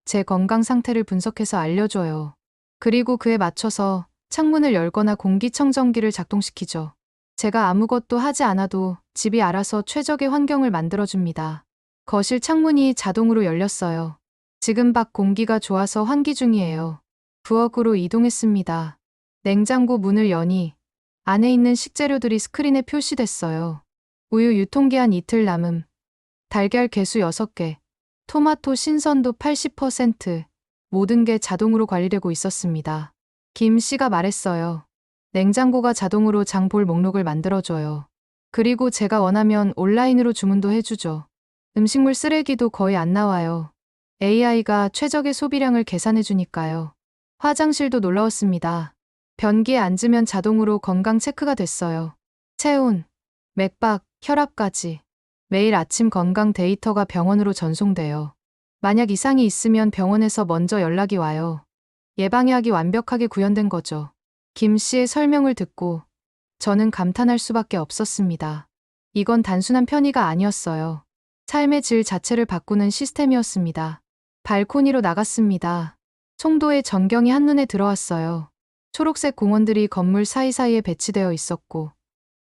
제 건강 상태를 분석해서 알려줘요. 그리고 그에 맞춰서 창문을 열거나 공기청정기를 작동시키죠. 제가 아무것도 하지 않아도 집이 알아서 최적의 환경을 만들어줍니다. 거실 창문이 자동으로 열렸어요. 지금 밖 공기가 좋아서 환기 중이에요. 부엌으로 이동했습니다. 냉장고 문을 여니 안에 있는 식재료들이 스크린에 표시됐어요. 우유 유통기한 이틀 남음, 달걀 개수 6개, 토마토 신선도 80%, 모든 게 자동으로 관리되고 있었습니다. 김 씨가 말했어요. 냉장고가 자동으로 장 볼 목록을 만들어줘요. 그리고 제가 원하면 온라인으로 주문도 해주죠. 음식물 쓰레기도 거의 안 나와요. AI가 최적의 소비량을 계산해주니까요. 화장실도 놀라웠습니다. 변기에 앉으면 자동으로 건강 체크가 됐어요. 체온, 맥박, 혈압까지. 매일 아침 건강 데이터가 병원으로 전송돼요. 만약 이상이 있으면 병원에서 먼저 연락이 와요. 예방약이 완벽하게 구현된 거죠. 김 씨의 설명을 듣고 저는 감탄할 수밖에 없었습니다. 이건 단순한 편의가 아니었어요. 삶의 질 자체를 바꾸는 시스템이었습니다. 발코니로 나갔습니다. 송도의 전경이 한눈에 들어왔어요. 초록색 공원들이 건물 사이사이에 배치되어 있었고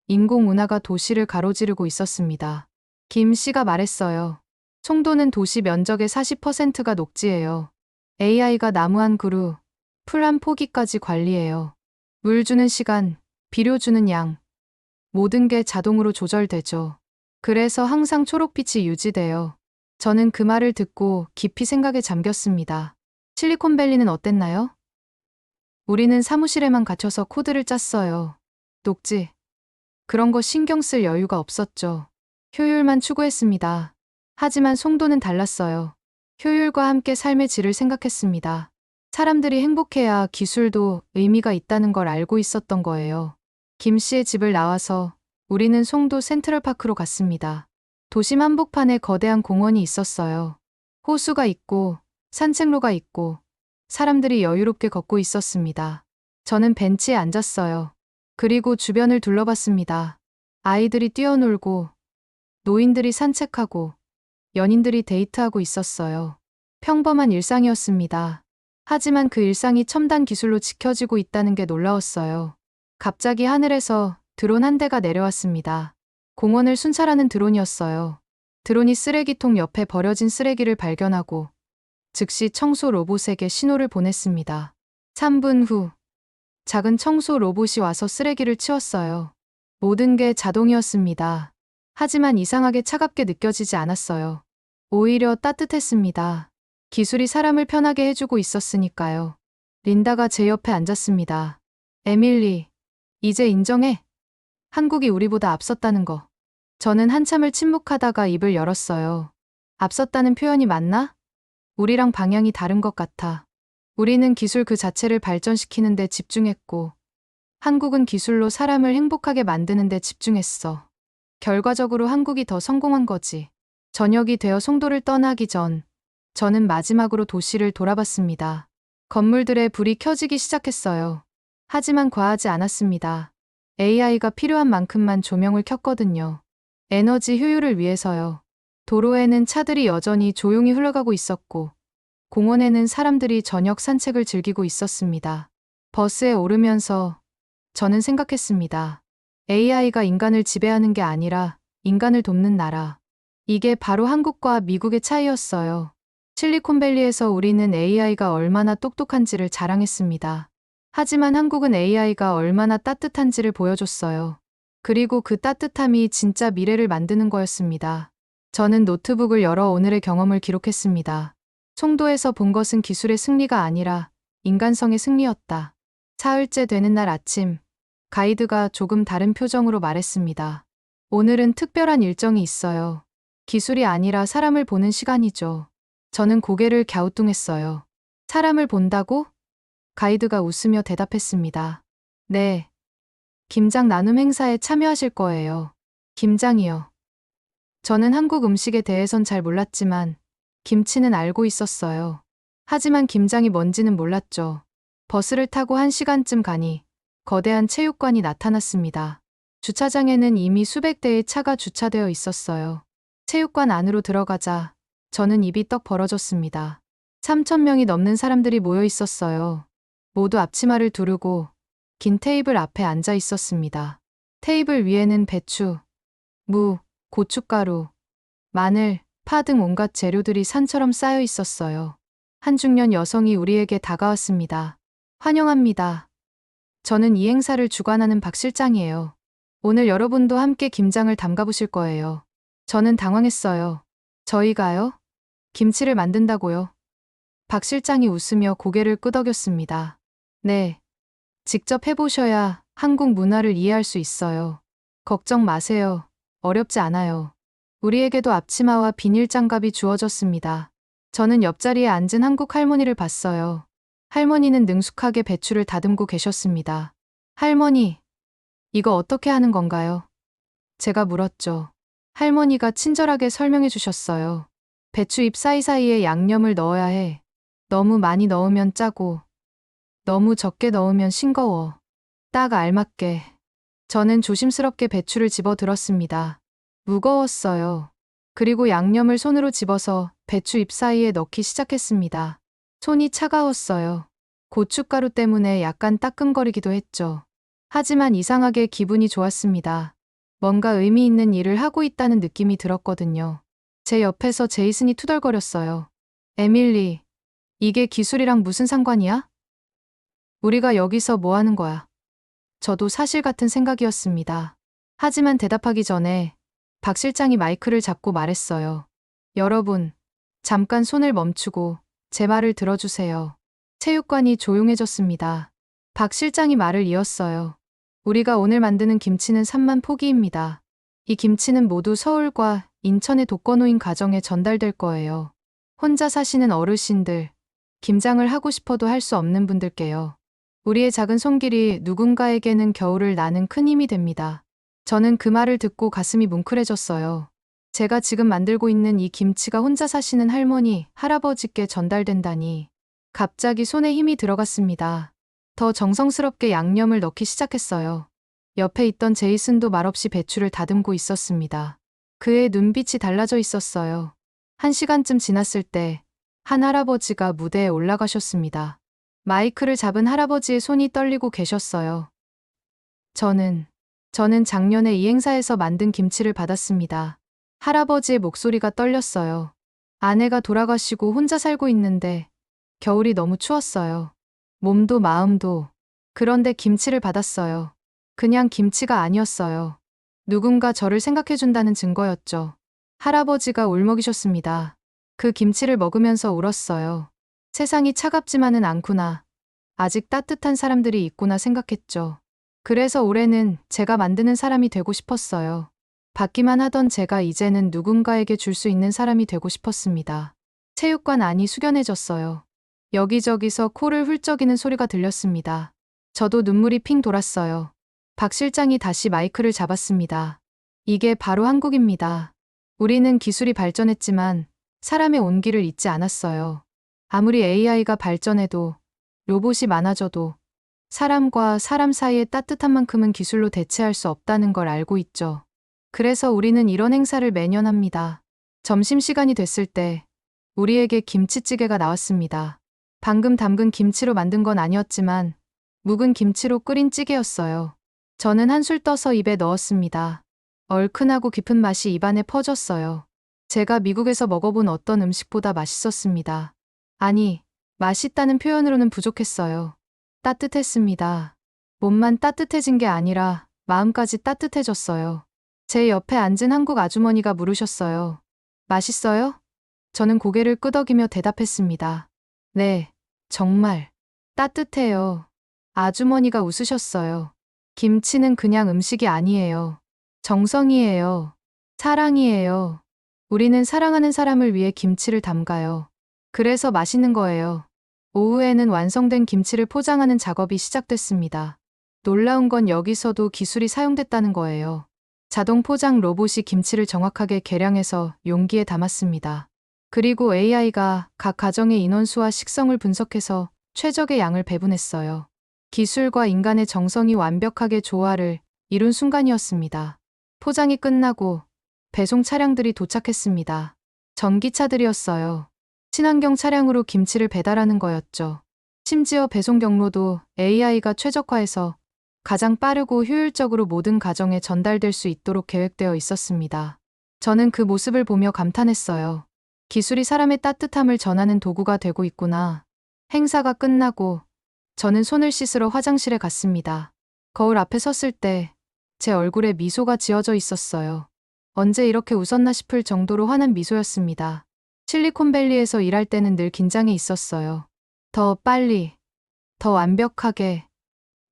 인공 운하가 도시를 가로지르고 있었습니다. 김 씨가 말했어요. 송도는 도시 면적의 40%가 녹지예요. AI가 나무 한 그루, 풀 한 포기까지 관리해요. 물 주는 시간, 비료 주는 양, 모든 게 자동으로 조절되죠. 그래서 항상 초록빛이 유지돼요. 저는 그 말을 듣고 깊이 생각에 잠겼습니다. 실리콘밸리는 어땠나요? 우리는 사무실에만 갇혀서 코드를 짰어요. 녹지. 그런 거 신경 쓸 여유가 없었죠. 효율만 추구했습니다. 하지만 송도는 달랐어요. 효율과 함께 삶의 질을 생각했습니다. 사람들이 행복해야 기술도 의미가 있다는 걸 알고 있었던 거예요. 김 씨의 집을 나와서 우리는 송도 센트럴파크로 갔습니다. 도심 한복판에 거대한 공원이 있었어요. 호수가 있고 산책로가 있고 사람들이 여유롭게 걷고 있었습니다. 저는 벤치에 앉았어요. 그리고 주변을 둘러봤습니다. 아이들이 뛰어놀고 노인들이 산책하고 연인들이 데이트하고 있었어요. 평범한 일상이었습니다. 하지만 그 일상이 첨단 기술로 지켜지고 있다는 게 놀라웠어요. 갑자기 하늘에서 드론 한 대가 내려왔습니다. 공원을 순찰하는 드론이었어요. 드론이 쓰레기통 옆에 버려진 쓰레기를 발견하고 즉시 청소 로봇에게 신호를 보냈습니다. 3분 후 작은 청소 로봇이 와서 쓰레기를 치웠어요. 모든 게 자동이었습니다. 하지만 이상하게 차갑게 느껴지지 않았어요. 오히려 따뜻했습니다. 기술이 사람을 편하게 해주고 있었으니까요. 린다가 제 옆에 앉았습니다. 에밀리, 이제 인정해. 한국이 우리보다 앞섰다는 거. 저는 한참을 침묵하다가 입을 열었어요. 앞섰다는 표현이 맞나? 우리랑 방향이 다른 것 같아. 우리는 기술 그 자체를 발전시키는 데 집중했고, 한국은 기술로 사람을 행복하게 만드는 데 집중했어. 결과적으로 한국이 더 성공한 거지. 저녁이 되어 송도를 떠나기 전, 저는 마지막으로 도시를 돌아봤습니다. 건물들의 불이 켜지기 시작했어요. 하지만 과하지 않았습니다. AI가 필요한 만큼만 조명을 켰거든요. 에너지 효율을 위해서요. 도로에는 차들이 여전히 조용히 흘러가고 있었고, 공원에는 사람들이 저녁 산책을 즐기고 있었습니다. 버스에 오르면서 저는 생각했습니다. AI가 인간을 지배하는 게 아니라 인간을 돕는 나라. 이게 바로 한국과 미국의 차이였어요. 실리콘밸리에서 우리는 AI가 얼마나 똑똑한지를 자랑했습니다. 하지만 한국은 AI가 얼마나 따뜻한지를 보여줬어요. 그리고 그 따뜻함이 진짜 미래를 만드는 거였습니다. 저는 노트북을 열어 오늘의 경험을 기록했습니다. 송도에서 본 것은 기술의 승리가 아니라 인간성의 승리였다. 사흘째 되는 날 아침, 가이드가 조금 다른 표정으로 말했습니다. 오늘은 특별한 일정이 있어요. 기술이 아니라 사람을 보는 시간이죠. 저는 고개를 갸우뚱했어요. 사람을 본다고? 가이드가 웃으며 대답했습니다. 네. 김장 나눔 행사에 참여하실 거예요. 김장이요. 저는 한국 음식에 대해선 잘 몰랐지만 김치는 알고 있었어요. 하지만 김장이 뭔지는 몰랐죠. 버스를 타고 1시간쯤 가니 거대한 체육관이 나타났습니다. 주차장에는 이미 수백 대의 차가 주차되어 있었어요. 체육관 안으로 들어가자 저는 입이 떡 벌어졌습니다. 3,000명이 넘는 사람들이 모여 있었어요. 모두 앞치마를 두르고 긴 테이블 앞에 앉아 있었습니다. 테이블 위에는 배추, 무, 고춧가루, 마늘, 파 등 온갖 재료들이 산처럼 쌓여 있었어요. 한 중년 여성이 우리에게 다가왔습니다. 환영합니다. 저는 이 행사를 주관하는 박 실장이에요. 오늘 여러분도 함께 김장을 담가보실 거예요. 저는 당황했어요. 저희가요? 김치를 만든다고요? 박 실장이 웃으며 고개를 끄덕였습니다. 네. 직접 해보셔야 한국 문화를 이해할 수 있어요. 걱정 마세요. 어렵지 않아요. 우리에게도 앞치마와 비닐 장갑이 주어졌습니다. 저는 옆자리에 앉은 한국 할머니를 봤어요. 할머니는 능숙하게 배추를 다듬고 계셨습니다. 할머니, 이거 어떻게 하는 건가요? 제가 물었죠. 할머니가 친절하게 설명해 주셨어요. 배추 잎 사이사이에 양념을 넣어야 해. 너무 많이 넣으면 짜고 너무 적게 넣으면 싱거워. 딱 알맞게. 저는 조심스럽게 배추를 집어 들었습니다. 무거웠어요. 그리고 양념을 손으로 집어서 배추 잎 사이에 넣기 시작했습니다. 손이 차가웠어요. 고춧가루 때문에 약간 따끔거리기도 했죠. 하지만 이상하게 기분이 좋았습니다. 뭔가 의미 있는 일을 하고 있다는 느낌이 들었거든요. 제 옆에서 제이슨이 투덜거렸어요. 에밀리, 이게 기술이랑 무슨 상관이야? 우리가 여기서 뭐 하는 거야? 저도 사실 같은 생각이었습니다. 하지만 대답하기 전에 박 실장이 마이크를 잡고 말했어요. 여러분, 잠깐 손을 멈추고 제 말을 들어주세요. 체육관이 조용해졌습니다. 박 실장이 말을 이었어요. 우리가 오늘 만드는 김치는 3만 포기입니다. 이 김치는 모두 서울과 인천의 독거노인 가정에 전달될 거예요. 혼자 사시는 어르신들, 김장을 하고 싶어도 할 수 없는 분들께요. 우리의 작은 손길이 누군가에게는 겨울을 나는 큰 힘이 됩니다. 저는 그 말을 듣고 가슴이 뭉클해졌어요. 제가 지금 만들고 있는 이 김치가 혼자 사시는 할머니, 할아버지께 전달된다니. 갑자기 손에 힘이 들어갔습니다. 더 정성스럽게 양념을 넣기 시작했어요. 옆에 있던 제이슨도 말없이 배추를 다듬고 있었습니다. 그의 눈빛이 달라져 있었어요. 1시간쯤 지났을 때 한 할아버지가 무대에 올라가셨습니다. 마이크를 잡은 할아버지의 손이 떨리고 계셨어요. 저는 작년에 이 행사에서 만든 김치를 받았습니다. 할아버지의 목소리가 떨렸어요. 아내가 돌아가시고 혼자 살고 있는데 겨울이 너무 추웠어요. 몸도 마음도. 그런데 김치를 받았어요. 그냥 김치가 아니었어요. 누군가 저를 생각해준다는 증거였죠. 할아버지가 울먹이셨습니다. 그 김치를 먹으면서 울었어요. 세상이 차갑지만은 않구나. 아직 따뜻한 사람들이 있구나 생각했죠. 그래서 올해는 제가 만드는 사람이 되고 싶었어요. 받기만 하던 제가 이제는 누군가에게 줄 수 있는 사람이 되고 싶었습니다. 체육관 안이 숙연해졌어요. 여기저기서 코를 훌쩍이는 소리가 들렸습니다. 저도 눈물이 핑 돌았어요. 박 실장이 다시 마이크를 잡았습니다. 이게 바로 한국입니다. 우리는 기술이 발전했지만 사람의 온기를 잊지 않았어요. 아무리 AI가 발전해도 로봇이 많아져도 사람과 사람 사이의 따뜻한 만큼은 기술로 대체할 수 없다는 걸 알고 있죠. 그래서 우리는 이런 행사를 매년 합니다. 점심시간이 됐을 때 우리에게 김치찌개가 나왔습니다. 방금 담근 김치로 만든 건 아니었지만 묵은 김치로 끓인 찌개였어요. 저는 한술 떠서 입에 넣었습니다. 얼큰하고 깊은 맛이 입안에 퍼졌어요. 제가 미국에서 먹어본 어떤 음식보다 맛있었습니다. 아니, 맛있다는 표현으로는 부족했어요. 따뜻했습니다. 몸만 따뜻해진 게 아니라 마음까지 따뜻해졌어요. 제 옆에 앉은 한국 아주머니가 물으셨어요. 맛있어요? 저는 고개를 끄덕이며 대답했습니다. 네, 정말 따뜻해요. 아주머니가 웃으셨어요. 김치는 그냥 음식이 아니에요. 정성이에요. 사랑이에요. 우리는 사랑하는 사람을 위해 김치를 담가요. 그래서 맛있는 거예요. 오후에는 완성된 김치를 포장하는 작업이 시작됐습니다. 놀라운 건 여기서도 기술이 사용됐다는 거예요. 자동 포장 로봇이 김치를 정확하게 계량해서 용기에 담았습니다. 그리고 AI가 각 가정의 인원수와 식성을 분석해서 최적의 양을 배분했어요. 기술과 인간의 정성이 완벽하게 조화를 이룬 순간이었습니다. 포장이 끝나고 배송 차량들이 도착했습니다. 전기차들이었어요. 친환경 차량으로 김치를 배달하는 거였죠. 심지어 배송 경로도 AI가 최적화해서 가장 빠르고 효율적으로 모든 가정에 전달될 수 있도록 계획되어 있었습니다. 저는 그 모습을 보며 감탄했어요. 기술이 사람의 따뜻함을 전하는 도구가 되고 있구나. 행사가 끝나고 저는 손을 씻으러 화장실에 갔습니다. 거울 앞에 섰을 때 제 얼굴에 미소가 지어져 있었어요. 언제 이렇게 웃었나 싶을 정도로 환한 미소였습니다. 실리콘밸리에서 일할 때는 늘 긴장해 있었어요. 더 빨리, 더 완벽하게,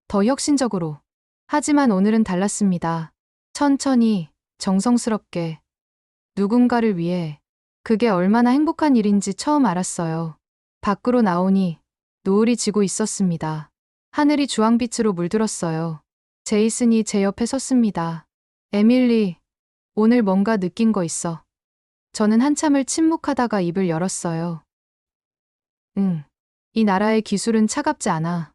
더 혁신적으로. 하지만 오늘은 달랐습니다. 천천히, 정성스럽게, 누군가를 위해. 그게 얼마나 행복한 일인지 처음 알았어요. 밖으로 나오니 노을이 지고 있었습니다. 하늘이 주황빛으로 물들었어요. 제이슨이 제 옆에 섰습니다. 에밀리, 오늘 뭔가 느낀 거 있어. 저는 한참을 침묵하다가 입을 열었어요. 응. 이 나라의 기술은 차갑지 않아.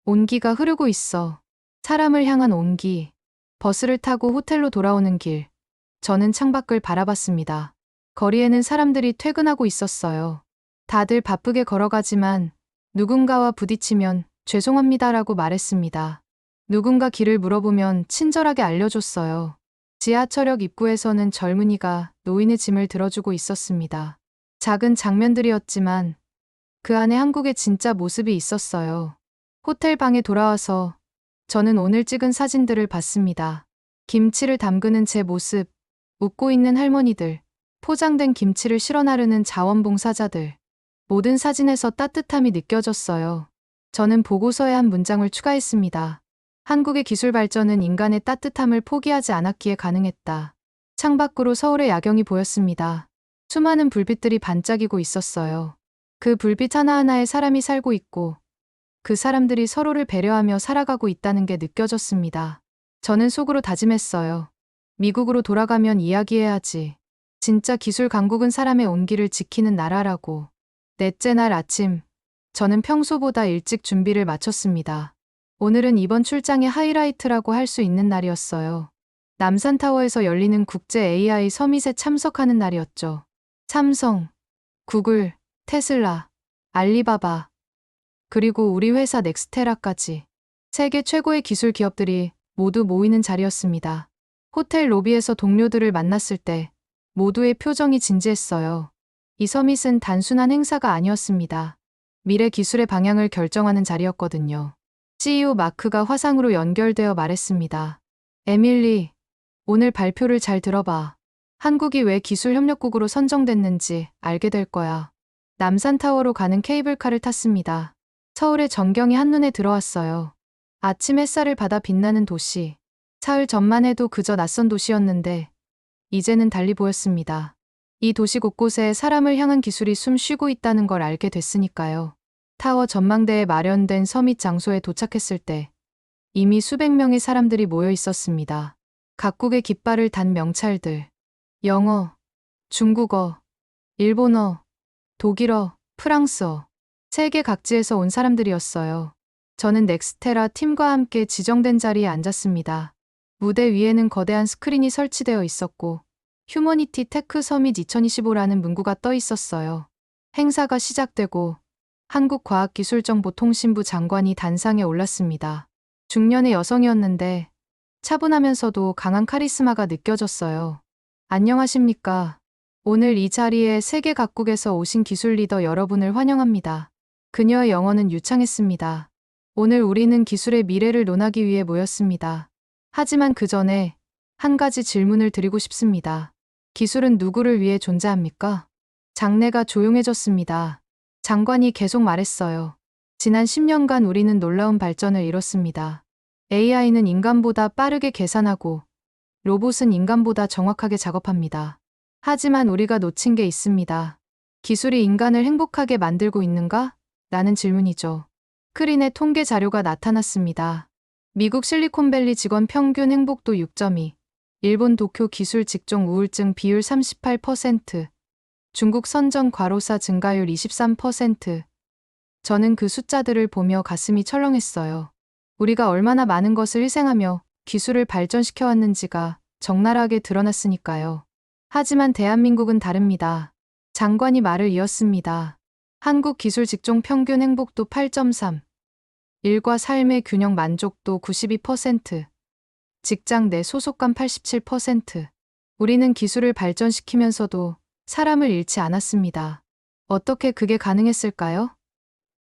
온기가 흐르고 있어. 사람을 향한 온기. 버스를 타고 호텔로 돌아오는 길. 저는 창밖을 바라봤습니다. 거리에는 사람들이 퇴근하고 있었어요. 다들 바쁘게 걸어가지만 누군가와 부딪히면 죄송합니다라고 말했습니다. 누군가 길을 물어보면 친절하게 알려줬어요. 지하철역 입구에서는 젊은이가 노인의 짐을 들어주고 있었습니다. 작은 장면들이었지만 그 안에 한국의 진짜 모습이 있었어요. 호텔 방에 돌아와서 저는 오늘 찍은 사진들을 봤습니다. 김치를 담그는 제 모습, 웃고 있는 할머니들, 포장된 김치를 실어 나르는 자원봉사자들. 모든 사진에서 따뜻함이 느껴졌어요. 저는 보고서에 한 문장을 추가했습니다. 한국의 기술 발전은 인간의 따뜻함을 포기하지 않았기에 가능했다. 창밖으로 서울의 야경이 보였습니다. 수많은 불빛들이 반짝이고 있었어요. 그 불빛 하나하나에 사람이 살고 있고 그 사람들이 서로를 배려하며 살아가고 있다는 게 느껴졌습니다. 저는 속으로 다짐했어요. 미국으로 돌아가면 이야기해야지. 진짜 기술 강국은 사람의 온기를 지키는 나라라고. 넷째 날 아침, 저는 평소보다 일찍 준비를 마쳤습니다. 오늘은 이번 출장의 하이라이트라고 할 수 있는 날이었어요. 남산타워에서 열리는 국제 AI 서밋에 참석하는 날이었죠. 삼성, 구글, 테슬라, 알리바바, 그리고 우리 회사 넥스테라까지 세계 최고의 기술 기업들이 모두 모이는 자리였습니다. 호텔 로비에서 동료들을 만났을 때 모두의 표정이 진지했어요. 이 서밋은 단순한 행사가 아니었습니다. 미래 기술의 방향을 결정하는 자리였거든요. CEO 마크가 화상으로 연결되어 말했습니다. 에밀리, 오늘 발표를 잘 들어봐. 한국이 왜 기술협력국으로 선정됐는지 알게 될 거야. 남산타워로 가는 케이블카를 탔습니다. 서울의 전경이 한눈에 들어왔어요. 아침 햇살을 받아 빛나는 도시. 사흘 전만 해도 그저 낯선 도시였는데 이제는 달리 보였습니다. 이 도시 곳곳에 사람을 향한 기술이 숨 쉬고 있다는 걸 알게 됐으니까요. 타워 전망대에 마련된 서밋 장소에 도착했을 때 이미 수백 명의 사람들이 모여 있었습니다. 각국의 깃발을 단 명찰들. 영어, 중국어, 일본어, 독일어, 프랑스어. 세계 각지에서 온 사람들이었어요. 저는 넥스테라 팀과 함께 지정된 자리에 앉았습니다. 무대 위에는 거대한 스크린이 설치되어 있었고 휴머니티 테크 서밋 2025라는 문구가 떠 있었어요. 행사가 시작되고 한국과학기술정보통신부 장관이 단상에 올랐습니다. 중년의 여성이었는데 차분하면서도 강한 카리스마가 느껴졌어요. 안녕하십니까. 오늘 이 자리에 세계 각국에서 오신 기술 리더 여러분을 환영합니다. 그녀의 영어는 유창했습니다. 오늘 우리는 기술의 미래를 논하기 위해 모였습니다. 하지만 그 전에 한 가지 질문을 드리고 싶습니다. 기술은 누구를 위해 존재합니까? 장내가 조용해졌습니다. 장관이 계속 말했어요. 지난 10년간 우리는 놀라운 발전을 이뤘습니다. AI는 인간보다 빠르게 계산하고 로봇은 인간보다 정확하게 작업합니다. 하지만 우리가 놓친 게 있습니다. 기술이 인간을 행복하게 만들고 있는가? 라는 질문이죠. 크린의 통계 자료가 나타났습니다. 미국 실리콘밸리 직원 평균 행복도 6.2, 일본 도쿄 기술 직종 우울증 비율 38%, 중국 선전 과로사 증가율 23%. 저는 그 숫자들을 보며 가슴이 철렁했어요. 우리가 얼마나 많은 것을 희생하며 기술을 발전시켜 왔는지가 적나라하게 드러났으니까요. 하지만 대한민국은 다릅니다. 장관이 말을 이었습니다. 한국 기술 직종 평균 행복도 8.3, 일과 삶의 균형 만족도 92%, 직장 내 소속감 87%. 우리는 기술을 발전시키면서도 사람을 잃지 않았습니다. 어떻게 그게 가능했을까요?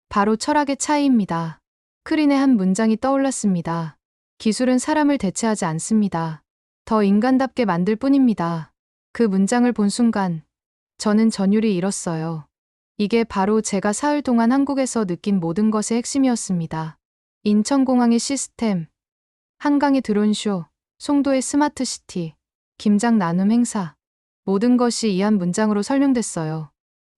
바로 철학의 차이입니다. 크린의 한 문장이 떠올랐습니다. 기술은 사람을 대체하지 않습니다. 더 인간답게 만들 뿐입니다. 그 문장을 본 순간 저는 전율이 일었어요. 이게 바로 제가 사흘 동안 한국에서 느낀 모든 것의 핵심이었습니다. 인천공항의 시스템, 한강의 드론쇼, 송도의 스마트시티, 김장 나눔 행사. 모든 것이 이 한 문장으로 설명됐어요.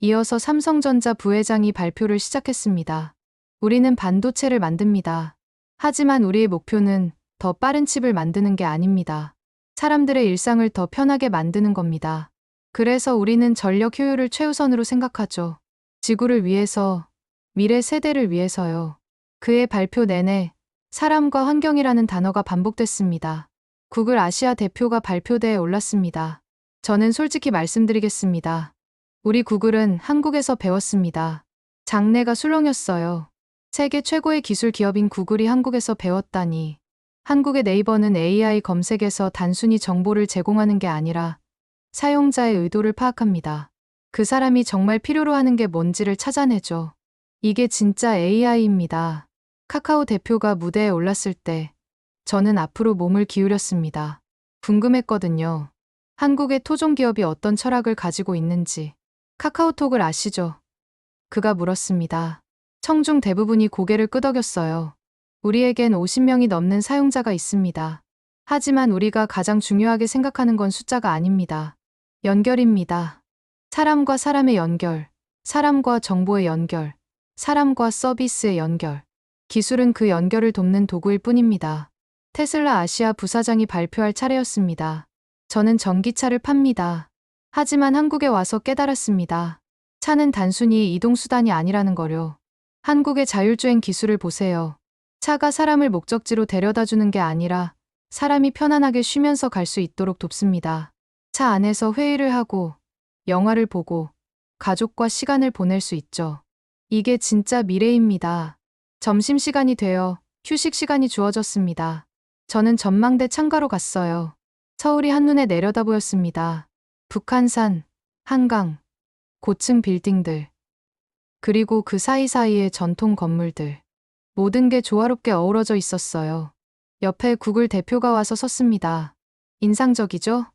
이어서 삼성전자 부회장이 발표를 시작했습니다. 우리는 반도체를 만듭니다. 하지만 우리의 목표는 더 빠른 칩을 만드는 게 아닙니다. 사람들의 일상을 더 편하게 만드는 겁니다. 그래서 우리는 전력 효율을 최우선으로 생각하죠. 지구를 위해서, 미래 세대를 위해서요. 그의 발표 내내 사람과 환경이라는 단어가 반복됐습니다. 구글 아시아 대표가 발표대에 올랐습니다. 저는 솔직히 말씀드리겠습니다. 우리 구글은 한국에서 배웠습니다. 장래가 술렁였어요. 세계 최고의 기술 기업인 구글이 한국에서 배웠다니. 한국의 네이버는 AI 검색에서 단순히 정보를 제공하는 게 아니라 사용자의 의도를 파악합니다. 그 사람이 정말 필요로 하는 게 뭔지를 찾아내죠. 이게 진짜 AI입니다. 카카오 대표가 무대에 올랐을 때 저는 앞으로 몸을 기울였습니다. 궁금했거든요. 한국의 토종 기업이 어떤 철학을 가지고 있는지. 카카오톡을 아시죠? 그가 물었습니다. 청중 대부분이 고개를 끄덕였어요. 우리에겐 50명이 넘는 사용자가 있습니다. 하지만 우리가 가장 중요하게 생각하는 건 숫자가 아닙니다. 연결입니다. 사람과 사람의 연결, 사람과 정보의 연결, 사람과 서비스의 연결. 기술은 그 연결을 돕는 도구일 뿐입니다. 테슬라 아시아 부사장이 발표할 차례였습니다. 저는 전기차를 팝니다. 하지만 한국에 와서 깨달았습니다. 차는 단순히 이동수단이 아니라는 거요. 한국의 자율주행 기술을 보세요. 차가 사람을 목적지로 데려다 주는 게 아니라 사람이 편안하게 쉬면서 갈 수 있도록 돕습니다. 차 안에서 회의를 하고, 영화를 보고, 가족과 시간을 보낼 수 있죠. 이게 진짜 미래입니다. 점심시간이 되어 휴식 시간이 주어졌습니다. 저는 전망대 창가로 갔어요. 서울이 한눈에 내려다 보였습니다. 북한산, 한강, 고층 빌딩들, 그리고 그 사이사이의 전통 건물들. 모든 게 조화롭게 어우러져 있었어요. 옆에 구글 대표가 와서 섰습니다. 인상적이죠?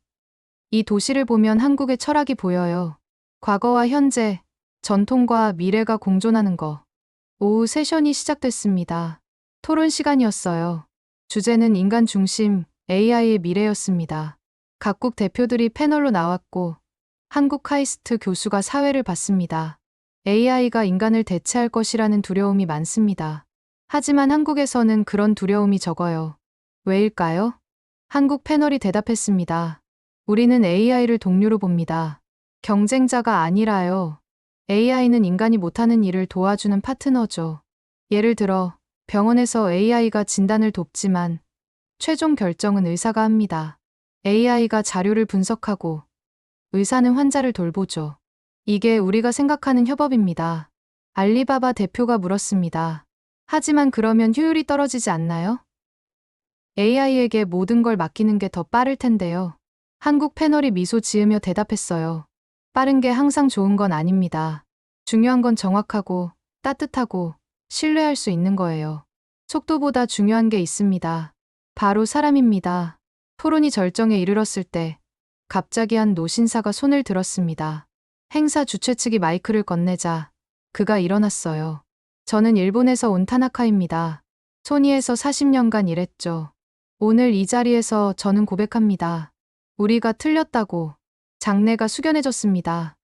이 도시를 보면 한국의 철학이 보여요. 과거와 현재, 전통과 미래가 공존하는 거. 오후 세션이 시작됐습니다. 토론 시간이었어요. 주제는 인간 중심, AI의 미래였습니다. 각국 대표들이 패널로 나왔고, 한국 카이스트 교수가 사회를 봤습니다. AI가 인간을 대체할 것이라는 두려움이 많습니다. 하지만 한국에서는 그런 두려움이 적어요. 왜일까요? 한국 패널이 대답했습니다. 우리는 AI를 동료로 봅니다. 경쟁자가 아니라요. AI는 인간이 못하는 일을 도와주는 파트너죠. 예를 들어, 병원에서 AI가 진단을 돕지만 최종 결정은 의사가 합니다. AI가 자료를 분석하고 의사는 환자를 돌보죠. 이게 우리가 생각하는 협업입니다. 알리바바 대표가 물었습니다. 하지만 그러면 효율이 떨어지지 않나요? AI에게 모든 걸 맡기는 게 더 빠를 텐데요. 한국 패널이 미소 지으며 대답했어요. 빠른 게 항상 좋은 건 아닙니다. 중요한 건 정확하고 따뜻하고 신뢰할 수 있는 거예요. 속도보다 중요한 게 있습니다. 바로 사람입니다. 토론이 절정에 이르렀을 때 갑자기 한 노신사가 손을 들었습니다. 행사 주최 측이 마이크를 건네자 그가 일어났어요. 저는 일본에서 온 타나카입니다. 소니에서 40년간 일했죠. 오늘 이 자리에서 저는 고백합니다. 우리가 틀렸다고. 장래가 숙연해졌습니다.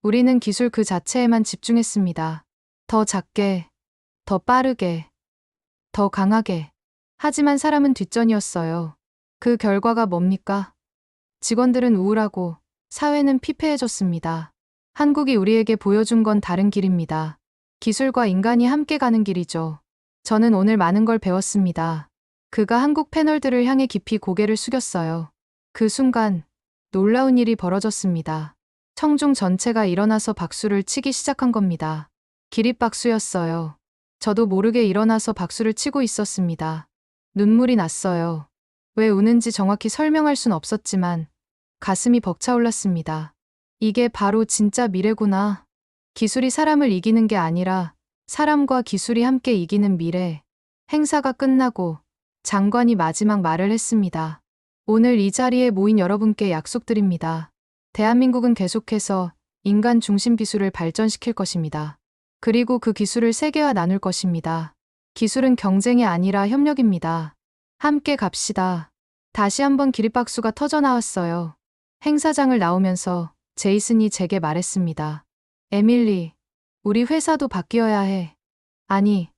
우리는 기술 그 자체에만 집중했습니다. 더 작게, 더 빠르게, 더 강하게. 하지만 사람은 뒷전이었어요. 그 결과가 뭡니까? 직원들은 우울하고 사회는 피폐해졌습니다. 한국이 우리에게 보여준 건 다른 길입니다. 기술과 인간이 함께 가는 길이죠. 저는 오늘 많은 걸 배웠습니다. 그가 한국 패널들을 향해 깊이 고개를 숙였어요. 그 순간 놀라운 일이 벌어졌습니다. 청중 전체가 일어나서 박수를 치기 시작한 겁니다. 기립박수였어요. 저도 모르게 일어나서 박수를 치고 있었습니다. 눈물이 났어요. 왜 우는지 정확히 설명할 순 없었지만 가슴이 벅차올랐습니다. 이게 바로 진짜 미래구나. 기술이 사람을 이기는 게 아니라 사람과 기술이 함께 이기는 미래. 행사가 끝나고 장관이 마지막 말을 했습니다. 오늘 이 자리에 모인 여러분께 약속드립니다. 대한민국은 계속해서 인간 중심 기술을 발전시킬 것입니다. 그리고 그 기술을 세계와 나눌 것입니다. 기술은 경쟁이 아니라 협력입니다. 함께 갑시다. 다시 한번 기립박수가 터져 나왔어요. 행사장을 나오면서 제이슨이 제게 말했습니다. 에밀리, 우리 회사도 바뀌어야 해. 아니,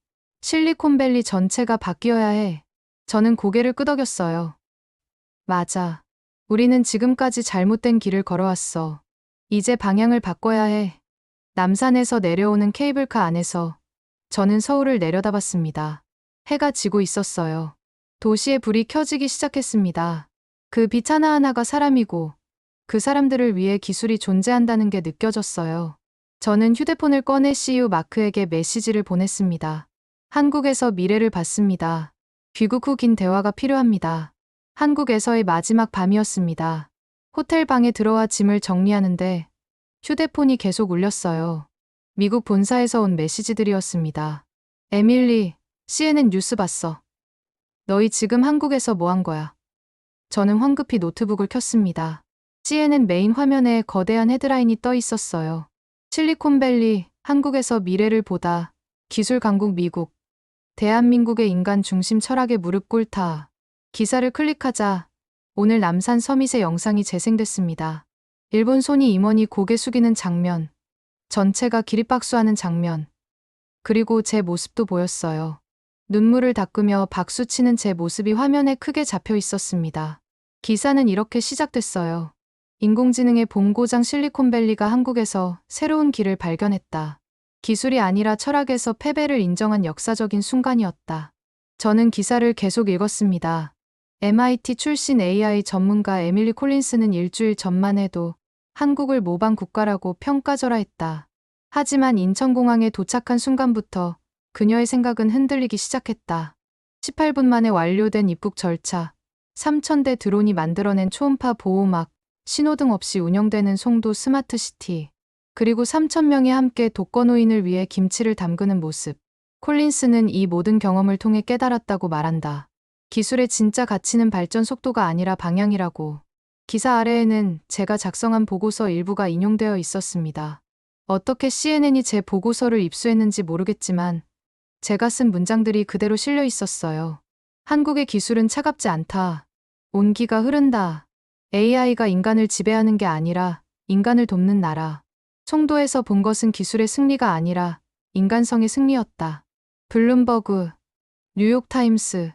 실리콘밸리 전체가 바뀌어야 해. 저는 고개를 끄덕였어요. 맞아. 우리는 지금까지 잘못된 길을 걸어왔어. 이제 방향을 바꿔야 해. 남산에서 내려오는 케이블카 안에서 저는 서울을 내려다봤습니다. 해가 지고 있었어요. 도시의 불이 켜지기 시작했습니다. 그 빛 하나하나가 사람이고 그 사람들을 위해 기술이 존재한다는 게 느껴졌어요. 저는 휴대폰을 꺼내 CEO 마크에게 메시지를 보냈습니다. 한국에서 미래를 봤습니다. 귀국 후 긴 대화가 필요합니다. 한국에서의 마지막 밤이었습니다. 호텔 방에 들어와 짐을 정리하는데 휴대폰이 계속 울렸어요. 미국 본사에서 온 메시지들이었습니다. 에밀리, CNN 뉴스 봤어. 너희 지금 한국에서 뭐 한 거야? 저는 황급히 노트북을 켰습니다. CNN 메인 화면에 거대한 헤드라인이 떠 있었어요. 실리콘밸리, 한국에서 미래를 보다. 기술 강국 미국. 대한민국의 인간 중심 철학에 무릎 꿇다. 기사를 클릭하자 오늘 남산 서밋의 영상이 재생됐습니다. 일본 손이 임원이 고개 숙이는 장면. 전체가 기립박수하는 장면. 그리고 제 모습도 보였어요. 눈물을 닦으며 박수치는 제 모습이 화면에 크게 잡혀 있었습니다. 기사는 이렇게 시작됐어요. 인공지능의 본고장 실리콘밸리가 한국에서 새로운 길을 발견했다. 기술이 아니라 철학에서 패배를 인정한 역사적인 순간이었다. 저는 기사를 계속 읽었습니다. MIT 출신 AI 전문가 에밀리 콜린스는 일주일 전만 해도 한국을 모방 국가라고 평가절하했다. 하지만 인천공항에 도착한 순간부터 그녀의 생각은 흔들리기 시작했다. 18분 만에 완료된 입국 절차, 3,000대 드론이 만들어낸 초음파 보호막, 신호등 없이 운영되는 송도 스마트시티, 그리고 3,000명이 함께 독거노인을 위해 김치를 담그는 모습. 콜린스는 이 모든 경험을 통해 깨달았다고 말한다. 기술의 진짜 가치는 발전 속도가 아니라 방향이라고. 기사 아래에는 제가 작성한 보고서 일부가 인용되어 있었습니다. 어떻게 CNN이 제 보고서를 입수했는지 모르겠지만 제가 쓴 문장들이 그대로 실려 있었어요. 한국의 기술은 차갑지 않다. 온기가 흐른다. AI가 인간을 지배하는 게 아니라 인간을 돕는 나라. 송도에서 본 것은 기술의 승리가 아니라 인간성의 승리였다. 블룸버그, 뉴욕타임스,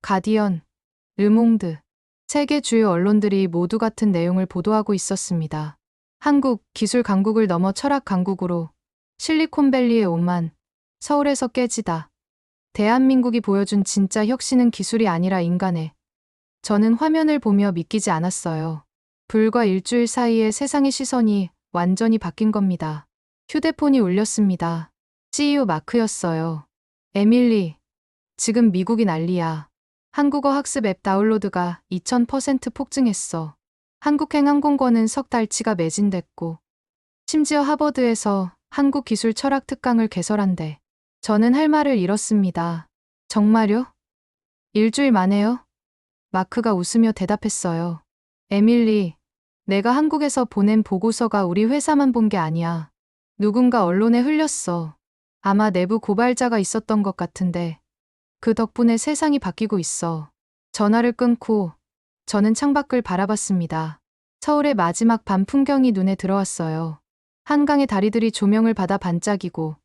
가디언, 르몽드, 세계 주요 언론들이 모두 같은 내용을 보도하고 있었습니다. 한국, 기술 강국을 넘어 철학 강국으로 실리콘밸리의 오만, 서울에서 깨지다. 대한민국이 보여준 진짜 혁신은 기술이 아니라 인간의. 저는 화면을 보며 믿기지 않았어요. 불과 일주일 사이에 세상의 시선이 완전히 바뀐 겁니다. 휴대폰이 울렸습니다. CEO 마크였어요. 에밀리, 지금 미국이 난리야. 한국어 학습 앱 다운로드가 2000% 폭증했어. 한국행항공권은 석 달치가 매진됐고, 심지어 하버드에서 한국기술 철학 특강을 개설한대. 저는 할 말을 잃었습니다. 정말요? 일주일 만에요? 마크가 웃으며 대답했어요. 에밀리, 내가 한국에서 보낸 보고서가 우리 회사만 본 게 아니야. 누군가 언론에 흘렸어. 아마 내부 고발자가 있었던 것 같은데 그 덕분에 세상이 바뀌고 있어. 전화를 끊고 저는 창밖을 바라봤습니다. 서울의 마지막 밤 풍경이 눈에 들어왔어요. 한강의 다리들이 조명을 받아 반짝이고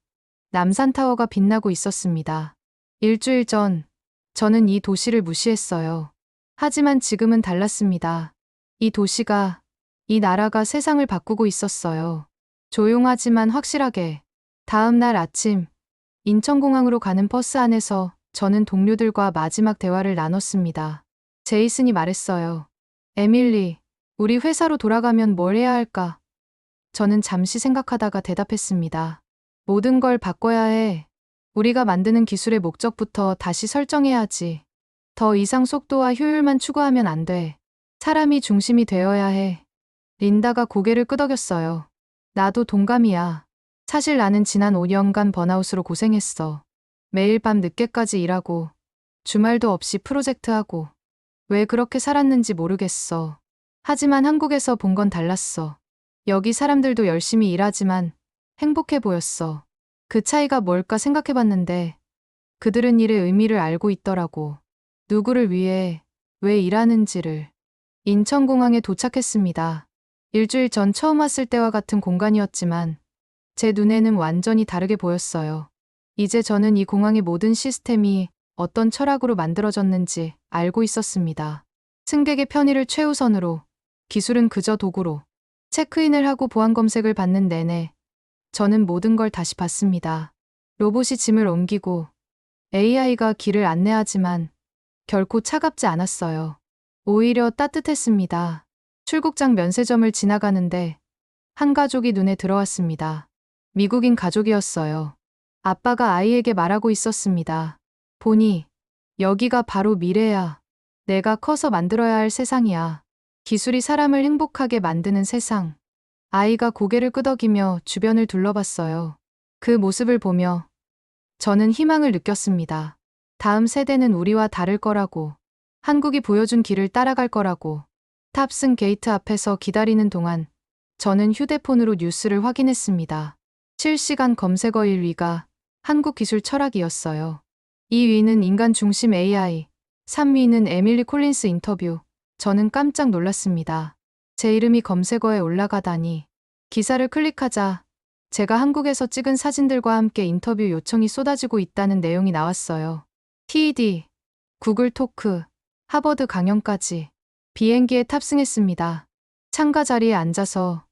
남산타워가 빛나고 있었습니다. 일주일 전 저는 이 도시를 무시했어요. 하지만 지금은 달랐습니다. 이 도시가, 이 나라가 세상을 바꾸고 있었어요. 조용하지만 확실하게. 다음 날 아침, 인천공항으로 가는 버스 안에서 저는 동료들과 마지막 대화를 나눴습니다. 제이슨이 말했어요. 에밀리, 우리 회사로 돌아가면 뭘 해야 할까? 저는 잠시 생각하다가 대답했습니다. 모든 걸 바꿔야 해. 우리가 만드는 기술의 목적부터 다시 설정해야 하지. 더 이상 속도와 효율만 추구하면 안 돼. 사람이 중심이 되어야 해. 린다가 고개를 끄덕였어요. 나도 동감이야. 사실 나는 지난 5년간 번아웃으로 고생했어. 매일 밤 늦게까지 일하고 주말도 없이 프로젝트하고 왜 그렇게 살았는지 모르겠어. 하지만 한국에서 본 건 달랐어. 여기 사람들도 열심히 일하지만 행복해 보였어. 그 차이가 뭘까 생각해봤는데 그들은 일의 의미를 알고 있더라고. 누구를 위해, 왜 일하는지를. 인천공항에 도착했습니다. 일주일 전 처음 왔을 때와 같은 공간이었지만 제 눈에는 완전히 다르게 보였어요. 이제 저는 이 공항의 모든 시스템이 어떤 철학으로 만들어졌는지 알고 있었습니다. 승객의 편의를 최우선으로, 기술은 그저 도구로. 체크인을 하고 보안 검색을 받는 내내 저는 모든 걸 다시 봤습니다. 로봇이 짐을 옮기고 AI가 길을 안내하지만 결코 차갑지 않았어요. 오히려 따뜻했습니다. 출국장 면세점을 지나가는데 한 가족이 눈에 들어왔습니다. 미국인 가족이었어요. 아빠가 아이에게 말하고 있었습니다. 보니, 여기가 바로 미래야. 내가 커서 만들어야 할 세상이야. 기술이 사람을 행복하게 만드는 세상. 아이가 고개를 끄덕이며 주변을 둘러봤어요. 그 모습을 보며 저는 희망을 느꼈습니다. 다음 세대는 우리와 다를 거라고. 한국이 보여준 길을 따라갈 거라고. 탑승 게이트 앞에서 기다리는 동안 저는 휴대폰으로 뉴스를 확인했습니다. 실시간 검색어 1위가 한국 기술 철학이었어요. 2위는 인간 중심 AI, 3위는 에밀리 콜린스 인터뷰. 저는 깜짝 놀랐습니다. 제 이름이 검색어에 올라가다니. 기사를 클릭하자 제가 한국에서 찍은 사진들과 함께 인터뷰 요청이 쏟아지고 있다는 내용이 나왔어요. TED, 구글 토크, 하버드 강연까지. 비행기에 탑승했습니다. 창가 자리에 앉아서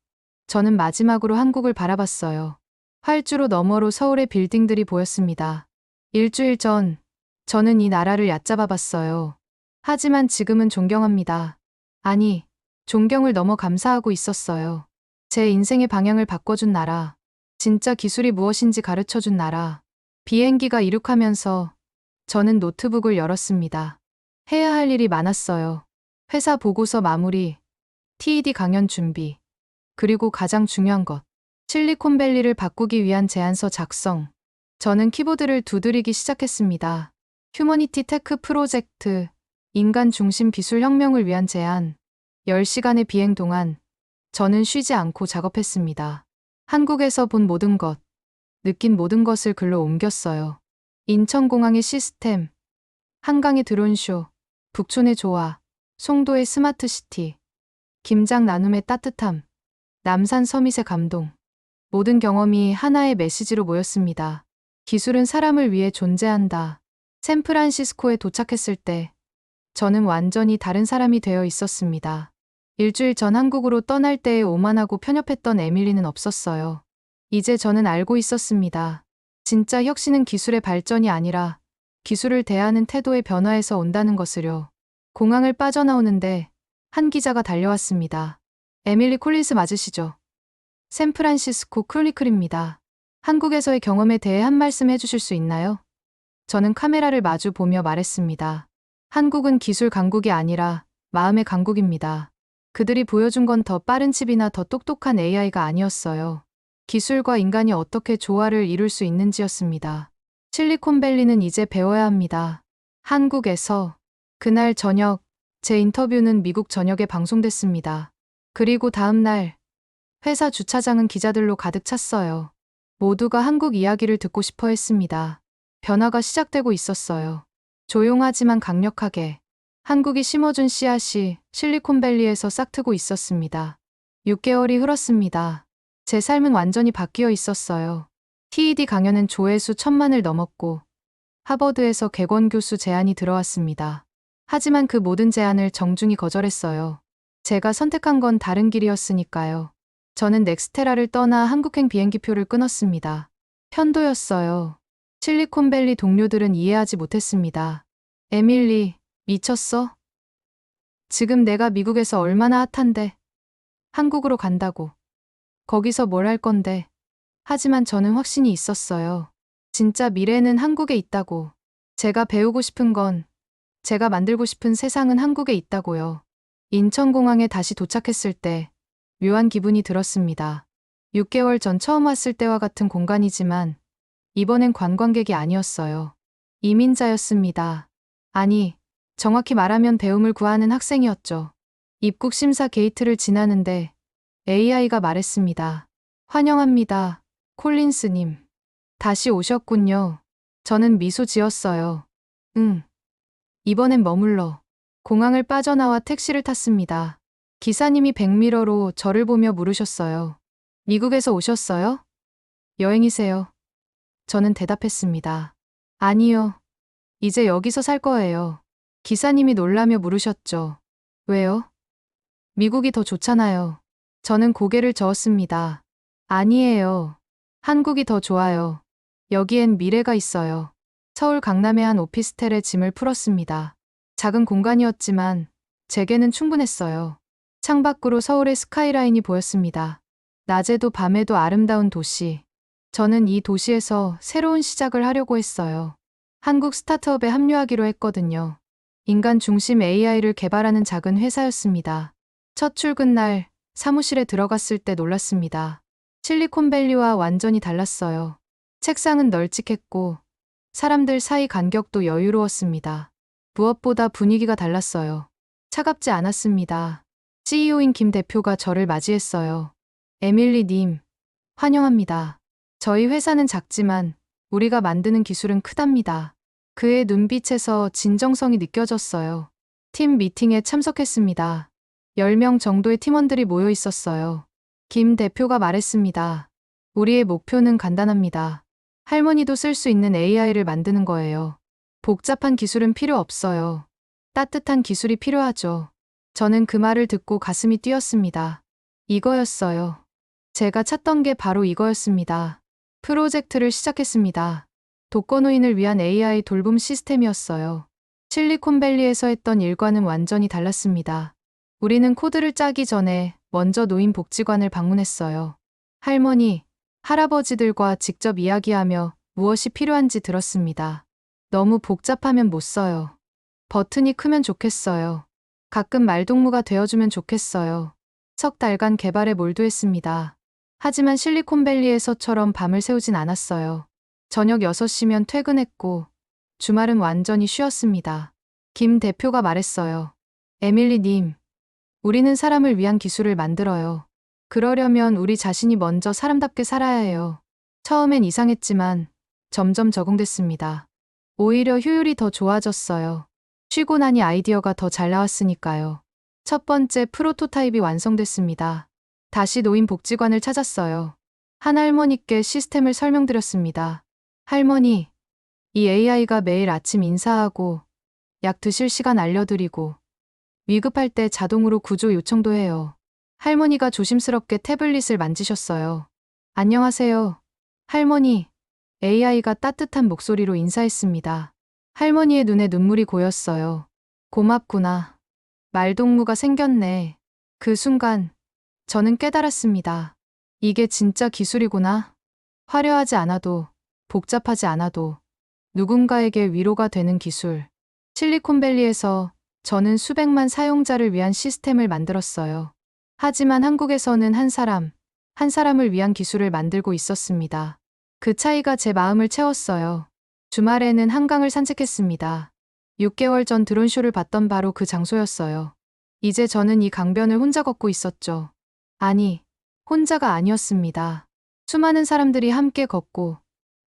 저는 마지막으로 한국을 바라봤어요. 활주로 너머로 서울의 빌딩들이 보였습니다. 일주일 전 저는 이 나라를 얕잡아 봤어요. 하지만 지금은 존경합니다. 아니, 존경을 넘어 감사하고 있었어요. 제 인생의 방향을 바꿔준 나라. 진짜 기술이 무엇인지 가르쳐준 나라. 비행기가 이륙하면서 저는 노트북을 열었습니다. 해야 할 일이 많았어요. 회사 보고서 마무리, TED 강연 준비, 그리고 가장 중요한 것, 실리콘밸리를 바꾸기 위한 제안서 작성. 저는 키보드를 두드리기 시작했습니다. 휴머니티 테크 프로젝트, 인간 중심 기술 혁명을 위한 제안. 10시간의 비행 동안 저는 쉬지 않고 작업했습니다. 한국에서 본 모든 것, 느낀 모든 것을 글로 옮겼어요. 인천공항의 시스템, 한강의 드론쇼, 북촌의 조화, 송도의 스마트시티, 김장 나눔의 따뜻함, 남산 서밋의 감동. 모든 경험이 하나의 메시지로 모였습니다. 기술은 사람을 위해 존재한다. 샌프란시스코에 도착했을 때 저는 완전히 다른 사람이 되어 있었습니다. 일주일 전 한국으로 떠날 때에 오만하고 편협했던 에밀리는 없었어요. 이제 저는 알고 있었습니다. 진짜 혁신은 기술의 발전이 아니라 기술을 대하는 태도의 변화에서 온다는 것을요. 공항을 빠져나오는데 한 기자가 달려왔습니다. 에밀리 콜린스 맞으시죠? 샌프란시스코 크로니클입니다. 한국에서의 경험에 대해 한 말씀 해주실 수 있나요? 저는 카메라를 마주 보며 말했습니다. 한국은 기술 강국이 아니라 마음의 강국입니다. 그들이 보여준 건 더 빠른 칩이나 더 똑똑한 AI가 아니었어요. 기술과 인간이 어떻게 조화를 이룰 수 있는지였습니다. 실리콘밸리는 이제 배워야 합니다. 한국에서. 그날 저녁, 제 인터뷰는 미국 전역에 방송됐습니다. 그리고 다음 날, 회사 주차장은 기자들로 가득 찼어요. 모두가 한국 이야기를 듣고 싶어 했습니다. 변화가 시작되고 있었어요. 조용하지만 강력하게. 한국이 심어준 씨앗이 실리콘밸리에서 싹트고 있었습니다. 6개월이 흘렀습니다. 제 삶은 완전히 바뀌어 있었어요. TED 강연은 조회수 1000만을 넘었고 하버드에서 객원 교수 제안이 들어왔습니다. 하지만 그 모든 제안을 정중히 거절했어요. 제가 선택한 건 다른 길이었으니까요. 저는 넥스테라를 떠나 한국행 비행기표를 끊었습니다. 편도였어요. 실리콘밸리 동료들은 이해하지 못했습니다. 에밀리, 미쳤어? 지금 내가 미국에서 얼마나 핫한데? 한국으로 간다고. 거기서 뭘 할 건데? 하지만 저는 확신이 있었어요. 진짜 미래는 한국에 있다고. 제가 배우고 싶은 건, 제가 만들고 싶은 세상은 한국에 있다고요. 인천공항에 다시 도착했을 때 묘한 기분이 들었습니다. 6개월 전 처음 왔을 때와 같은 공간이지만 이번엔 관광객이 아니었어요. 이민자였습니다. 아니, 정확히 말하면 배움을 구하는 학생이었죠. 입국 심사 게이트를 지나는데 AI가 말했습니다. 환영합니다. 콜린스님. 다시 오셨군요. 저는 미소 지었어요. 응. 이번엔 머물러. 공항을 빠져나와 택시를 탔습니다. 기사님이 백미러로 저를 보며 물으셨어요. 미국에서 오셨어요? 여행이세요? 저는 대답했습니다. 아니요. 이제 여기서 살 거예요. 기사님이 놀라며 물으셨죠. 왜요? 미국이 더 좋잖아요. 저는 고개를 저었습니다. 아니에요. 한국이 더 좋아요. 여기엔 미래가 있어요. 서울 강남의 한 오피스텔에 짐을 풀었습니다. 작은 공간이었지만 제게는 충분했어요. 창밖으로 서울의 스카이라인이 보였습니다. 낮에도 밤에도 아름다운 도시. 저는 이 도시에서 새로운 시작을 하려고 했어요. 한국 스타트업에 합류하기로 했거든요. 인간 중심 AI를 개발하는 작은 회사였습니다. 첫 출근 날 사무실에 들어갔을 때 놀랐습니다. 실리콘밸리와 완전히 달랐어요. 책상은 널찍했고 사람들 사이 간격도 여유로웠습니다. 무엇보다 분위기가 달랐어요. 차갑지 않았습니다. CEO인 김 대표가 저를 맞이했어요. 에밀리님, 환영합니다. 저희 회사는 작지만 우리가 만드는 기술은 크답니다. 그의 눈빛에서 진정성이 느껴졌어요. 팀 미팅에 참석했습니다. 10명 정도의 팀원들이 모여 있었어요. 김 대표가 말했습니다. 우리의 목표는 간단합니다. 할머니도 쓸 수 있는 AI를 만드는 거예요. 복잡한 기술은 필요 없어요. 따뜻한 기술이 필요하죠. 저는 그 말을 듣고 가슴이 뛰었습니다. 이거였어요. 제가 찾던 게 바로 이거였습니다. 프로젝트를 시작했습니다. 독거노인을 위한 AI 돌봄 시스템이었어요. 실리콘밸리에서 했던 일과는 완전히 달랐습니다. 우리는 코드를 짜기 전에 먼저 노인복지관을 방문했어요. 할머니, 할아버지들과 직접 이야기하며 무엇이 필요한지 들었습니다. 너무 복잡하면 못 써요. 버튼이 크면 좋겠어요. 가끔 말동무가 되어주면 좋겠어요. 석 달간 개발에 몰두했습니다. 하지만 실리콘밸리에서처럼 밤을 새우진 않았어요. 저녁 6시면 퇴근했고 주말은 완전히 쉬었습니다. 김 대표가 말했어요. 에밀리님, 우리는 사람을 위한 기술을 만들어요. 그러려면 우리 자신이 먼저 사람답게 살아야 해요. 처음엔 이상했지만 점점 적응됐습니다. 오히려 효율이 더 좋아졌어요. 쉬고 나니 아이디어가 더 잘 나왔으니까요. 첫 번째 프로토타입이 완성됐습니다. 다시 노인복지관을 찾았어요. 한 할머니께 시스템을 설명드렸습니다. 할머니, 이 AI가 매일 아침 인사하고 약 드실 시간 알려드리고 위급할 때 자동으로 구조 요청도 해요. 할머니가 조심스럽게 태블릿을 만지셨어요. 안녕하세요. 할머니, AI가 따뜻한 목소리로 인사했습니다. 할머니의 눈에 눈물이 고였어요. 고맙구나. 말동무가 생겼네. 그 순간 저는 깨달았습니다. 이게 진짜 기술이구나. 화려하지 않아도 복잡하지 않아도 누군가에게 위로가 되는 기술. 실리콘밸리에서 저는 수백만 사용자를 위한 시스템을 만들었어요. 하지만 한국에서는 한 사람을 위한 기술을 만들고 있었습니다. 그 차이가 제 마음을 채웠어요. 주말에는 한강을 산책했습니다. 6개월 전 드론쇼를 봤던 바로 그 장소였어요. 이제 저는 이 강변을 혼자 걷고 있었죠. 아니, 혼자가 아니었습니다. 수많은 사람들이 함께 걷고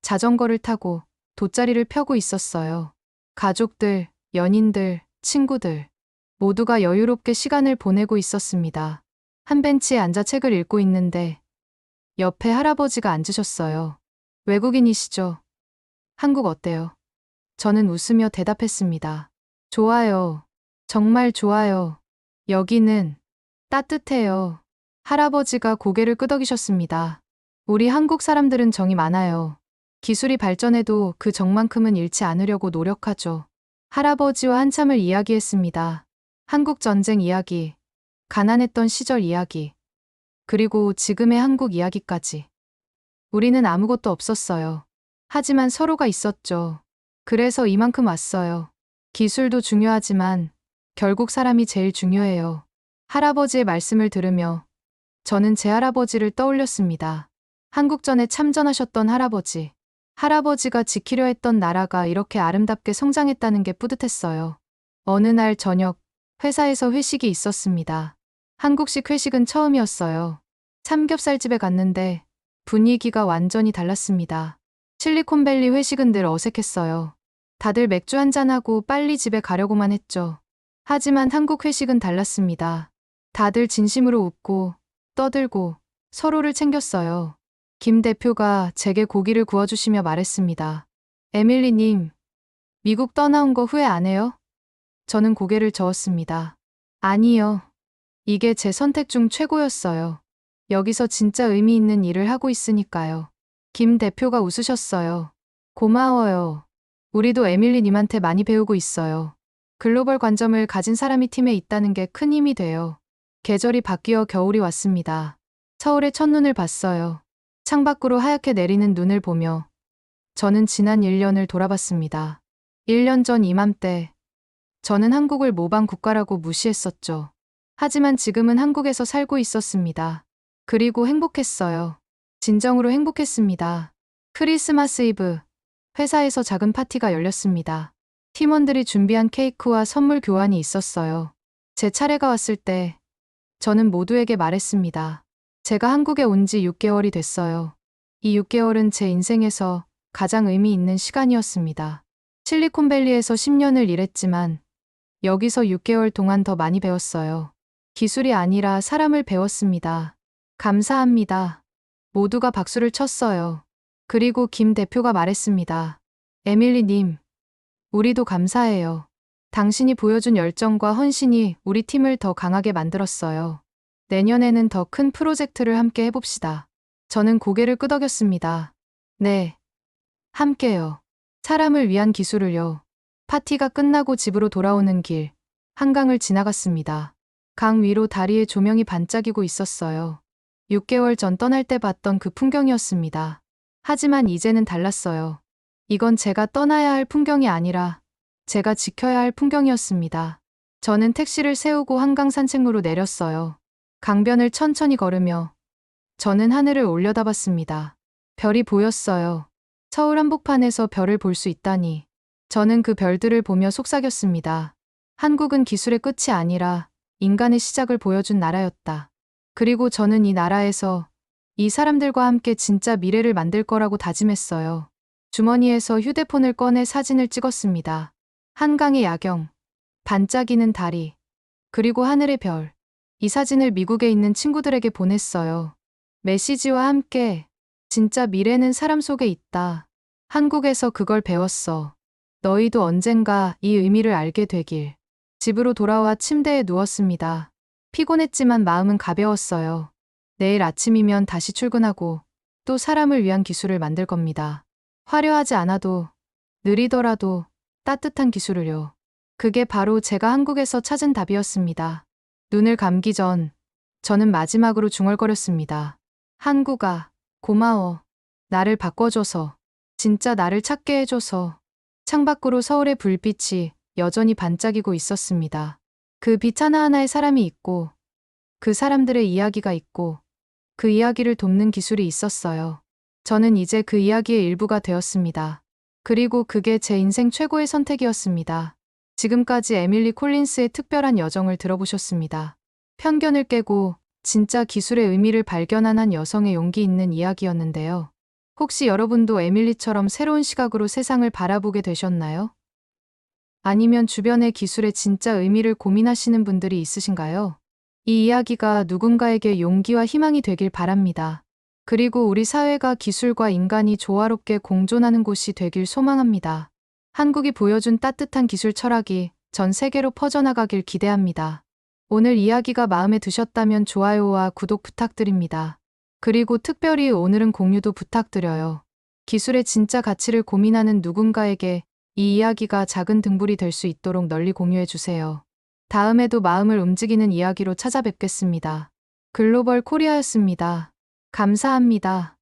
자전거를 타고 돗자리를 펴고 있었어요. 가족들, 연인들, 친구들 모두가 여유롭게 시간을 보내고 있었습니다. 한 벤치에 앉아 책을 읽고 있는데 옆에 할아버지가 앉으셨어요. 외국인이시죠? 한국 어때요? 저는 웃으며 대답했습니다. 좋아요. 정말 좋아요. 여기는 따뜻해요. 할아버지가 고개를 끄덕이셨습니다. 우리 한국 사람들은 정이 많아요. 기술이 발전해도 그 정만큼은 잃지 않으려고 노력하죠. 할아버지와 한참을 이야기했습니다. 한국 전쟁 이야기, 가난했던 시절 이야기, 그리고 지금의 한국 이야기까지. 우리는 아무것도 없었어요. 하지만 서로가 있었죠. 그래서 이만큼 왔어요. 기술도 중요하지만 결국 사람이 제일 중요해요. 할아버지의 말씀을 들으며 저는 제 할아버지를 떠올렸습니다. 한국전에 참전하셨던 할아버지. 할아버지가 지키려 했던 나라가 이렇게 아름답게 성장했다는 게 뿌듯했어요. 어느 날 저녁, 회사에서 회식이 있었습니다. 한국식 회식은 처음이었어요. 삼겹살집에 갔는데 분위기가 완전히 달랐습니다. 실리콘밸리 회식은 늘 어색했어요. 다들 맥주 한잔하고 빨리 집에 가려고만 했죠. 하지만 한국 회식은 달랐습니다. 다들 진심으로 웃고 떠들고 서로를 챙겼어요. 김 대표가 제게 고기를 구워주시며 말했습니다. 에밀리님, 미국 떠나온 거 후회 안 해요? 저는 고개를 저었습니다. 아니요. 이게 제 선택 중 최고였어요. 여기서 진짜 의미 있는 일을 하고 있으니까요. 김 대표가 웃으셨어요. 고마워요. 우리도 에밀리님한테 많이 배우고 있어요. 글로벌 관점을 가진 사람이 팀에 있다는 게 큰 힘이 돼요. 계절이 바뀌어 겨울이 왔습니다. 서울의 첫눈을 봤어요. 창밖으로 하얗게 내리는 눈을 보며 저는 지난 1년을 돌아봤습니다. 1년 전 이맘때 저는 한국을 모방 국가라고 무시했었죠. 하지만 지금은 한국에서 살고 있었습니다. 그리고 행복했어요. 진정으로 행복했습니다. 크리스마스 이브, 회사에서 작은 파티가 열렸습니다. 팀원들이 준비한 케이크와 선물 교환이 있었어요. 제 차례가 왔을 때 저는 모두에게 말했습니다. 제가 한국에 온 지 6개월이 됐어요. 이 6개월은 제 인생에서 가장 의미 있는 시간이었습니다. 실리콘밸리에서 10년을 일했지만 여기서 6개월 동안 더 많이 배웠어요. 기술이 아니라 사람을 배웠습니다. 감사합니다. 모두가 박수를 쳤어요. 그리고 김 대표가 말했습니다. 에밀리님, 우리도 감사해요. 당신이 보여준 열정과 헌신이 우리 팀을 더 강하게 만들었어요. 내년에는 더 큰 프로젝트를 함께 해봅시다. 저는 고개를 끄덕였습니다. 네, 함께요. 사람을 위한 기술을요. 파티가 끝나고 집으로 돌아오는 길, 한강을 지나갔습니다. 강 위로 다리에 조명이 반짝이고 있었어요. 6개월 전 떠날 때 봤던 그 풍경이었습니다. 하지만 이제는 달랐어요. 이건 제가 떠나야 할 풍경이 아니라 제가 지켜야 할 풍경이었습니다. 저는 택시를 세우고 한강 산책로로 내렸어요. 강변을 천천히 걸으며 저는 하늘을 올려다봤습니다. 별이 보였어요. 서울 한복판에서 별을 볼 수 있다니. 저는 그 별들을 보며 속삭였습니다. 한국은 기술의 끝이 아니라 인간의 시작을 보여준 나라였다. 그리고 저는 이 나라에서 이 사람들과 함께 진짜 미래를 만들 거라고 다짐했어요. 주머니에서 휴대폰을 꺼내 사진을 찍었습니다. 한강의 야경, 반짝이는 다리, 그리고 하늘의 별. 이 사진을 미국에 있는 친구들에게 보냈어요. 메시지와 함께 진짜 미래는 사람 속에 있다. 한국에서 그걸 배웠어. 너희도 언젠가 이 의미를 알게 되길. 집으로 돌아와 침대에 누웠습니다. 피곤했지만 마음은 가벼웠어요. 내일 아침이면 다시 출근하고 또 사람을 위한 기술을 만들 겁니다. 화려하지 않아도 느리더라도 따뜻한 기술을요. 그게 바로 제가 한국에서 찾은 답이었습니다. 눈을 감기 전 저는 마지막으로 중얼거렸습니다. 한국아, 고마워. 나를 바꿔줘서. 진짜 나를 찾게 해줘서. 창밖으로 서울의 불빛이 여전히 반짝이고 있었습니다. 그 빛 하나하나에 사람이 있고 그 사람들의 이야기가 있고 그 이야기를 돕는 기술이 있었어요. 저는 이제 그 이야기의 일부가 되었습니다. 그리고 그게 제 인생 최고의 선택이었습니다. 지금까지 에밀리 콜린스의 특별한 여정을 들어보셨습니다. 편견을 깨고 진짜 기술의 의미를 발견한 한 여성의 용기 있는 이야기였는데요. 혹시 여러분도 에밀리처럼 새로운 시각으로 세상을 바라보게 되셨나요? 아니면 주변의 기술의 진짜 의미를 고민하시는 분들이 있으신가요? 이 이야기가 누군가에게 용기와 희망이 되길 바랍니다. 그리고 우리 사회가 기술과 인간이 조화롭게 공존하는 곳이 되길 소망합니다. 한국이 보여준 따뜻한 기술 철학이 전 세계로 퍼져나가길 기대합니다. 오늘 이야기가 마음에 드셨다면 좋아요와 구독 부탁드립니다. 그리고 특별히 오늘은 공유도 부탁드려요. 기술의 진짜 가치를 고민하는 누군가에게 이 이야기가 작은 등불이 될 수 있도록 널리 공유해주세요. 다음에도 마음을 움직이는 이야기로 찾아뵙겠습니다. 글로벌 코리아였습니다. 감사합니다.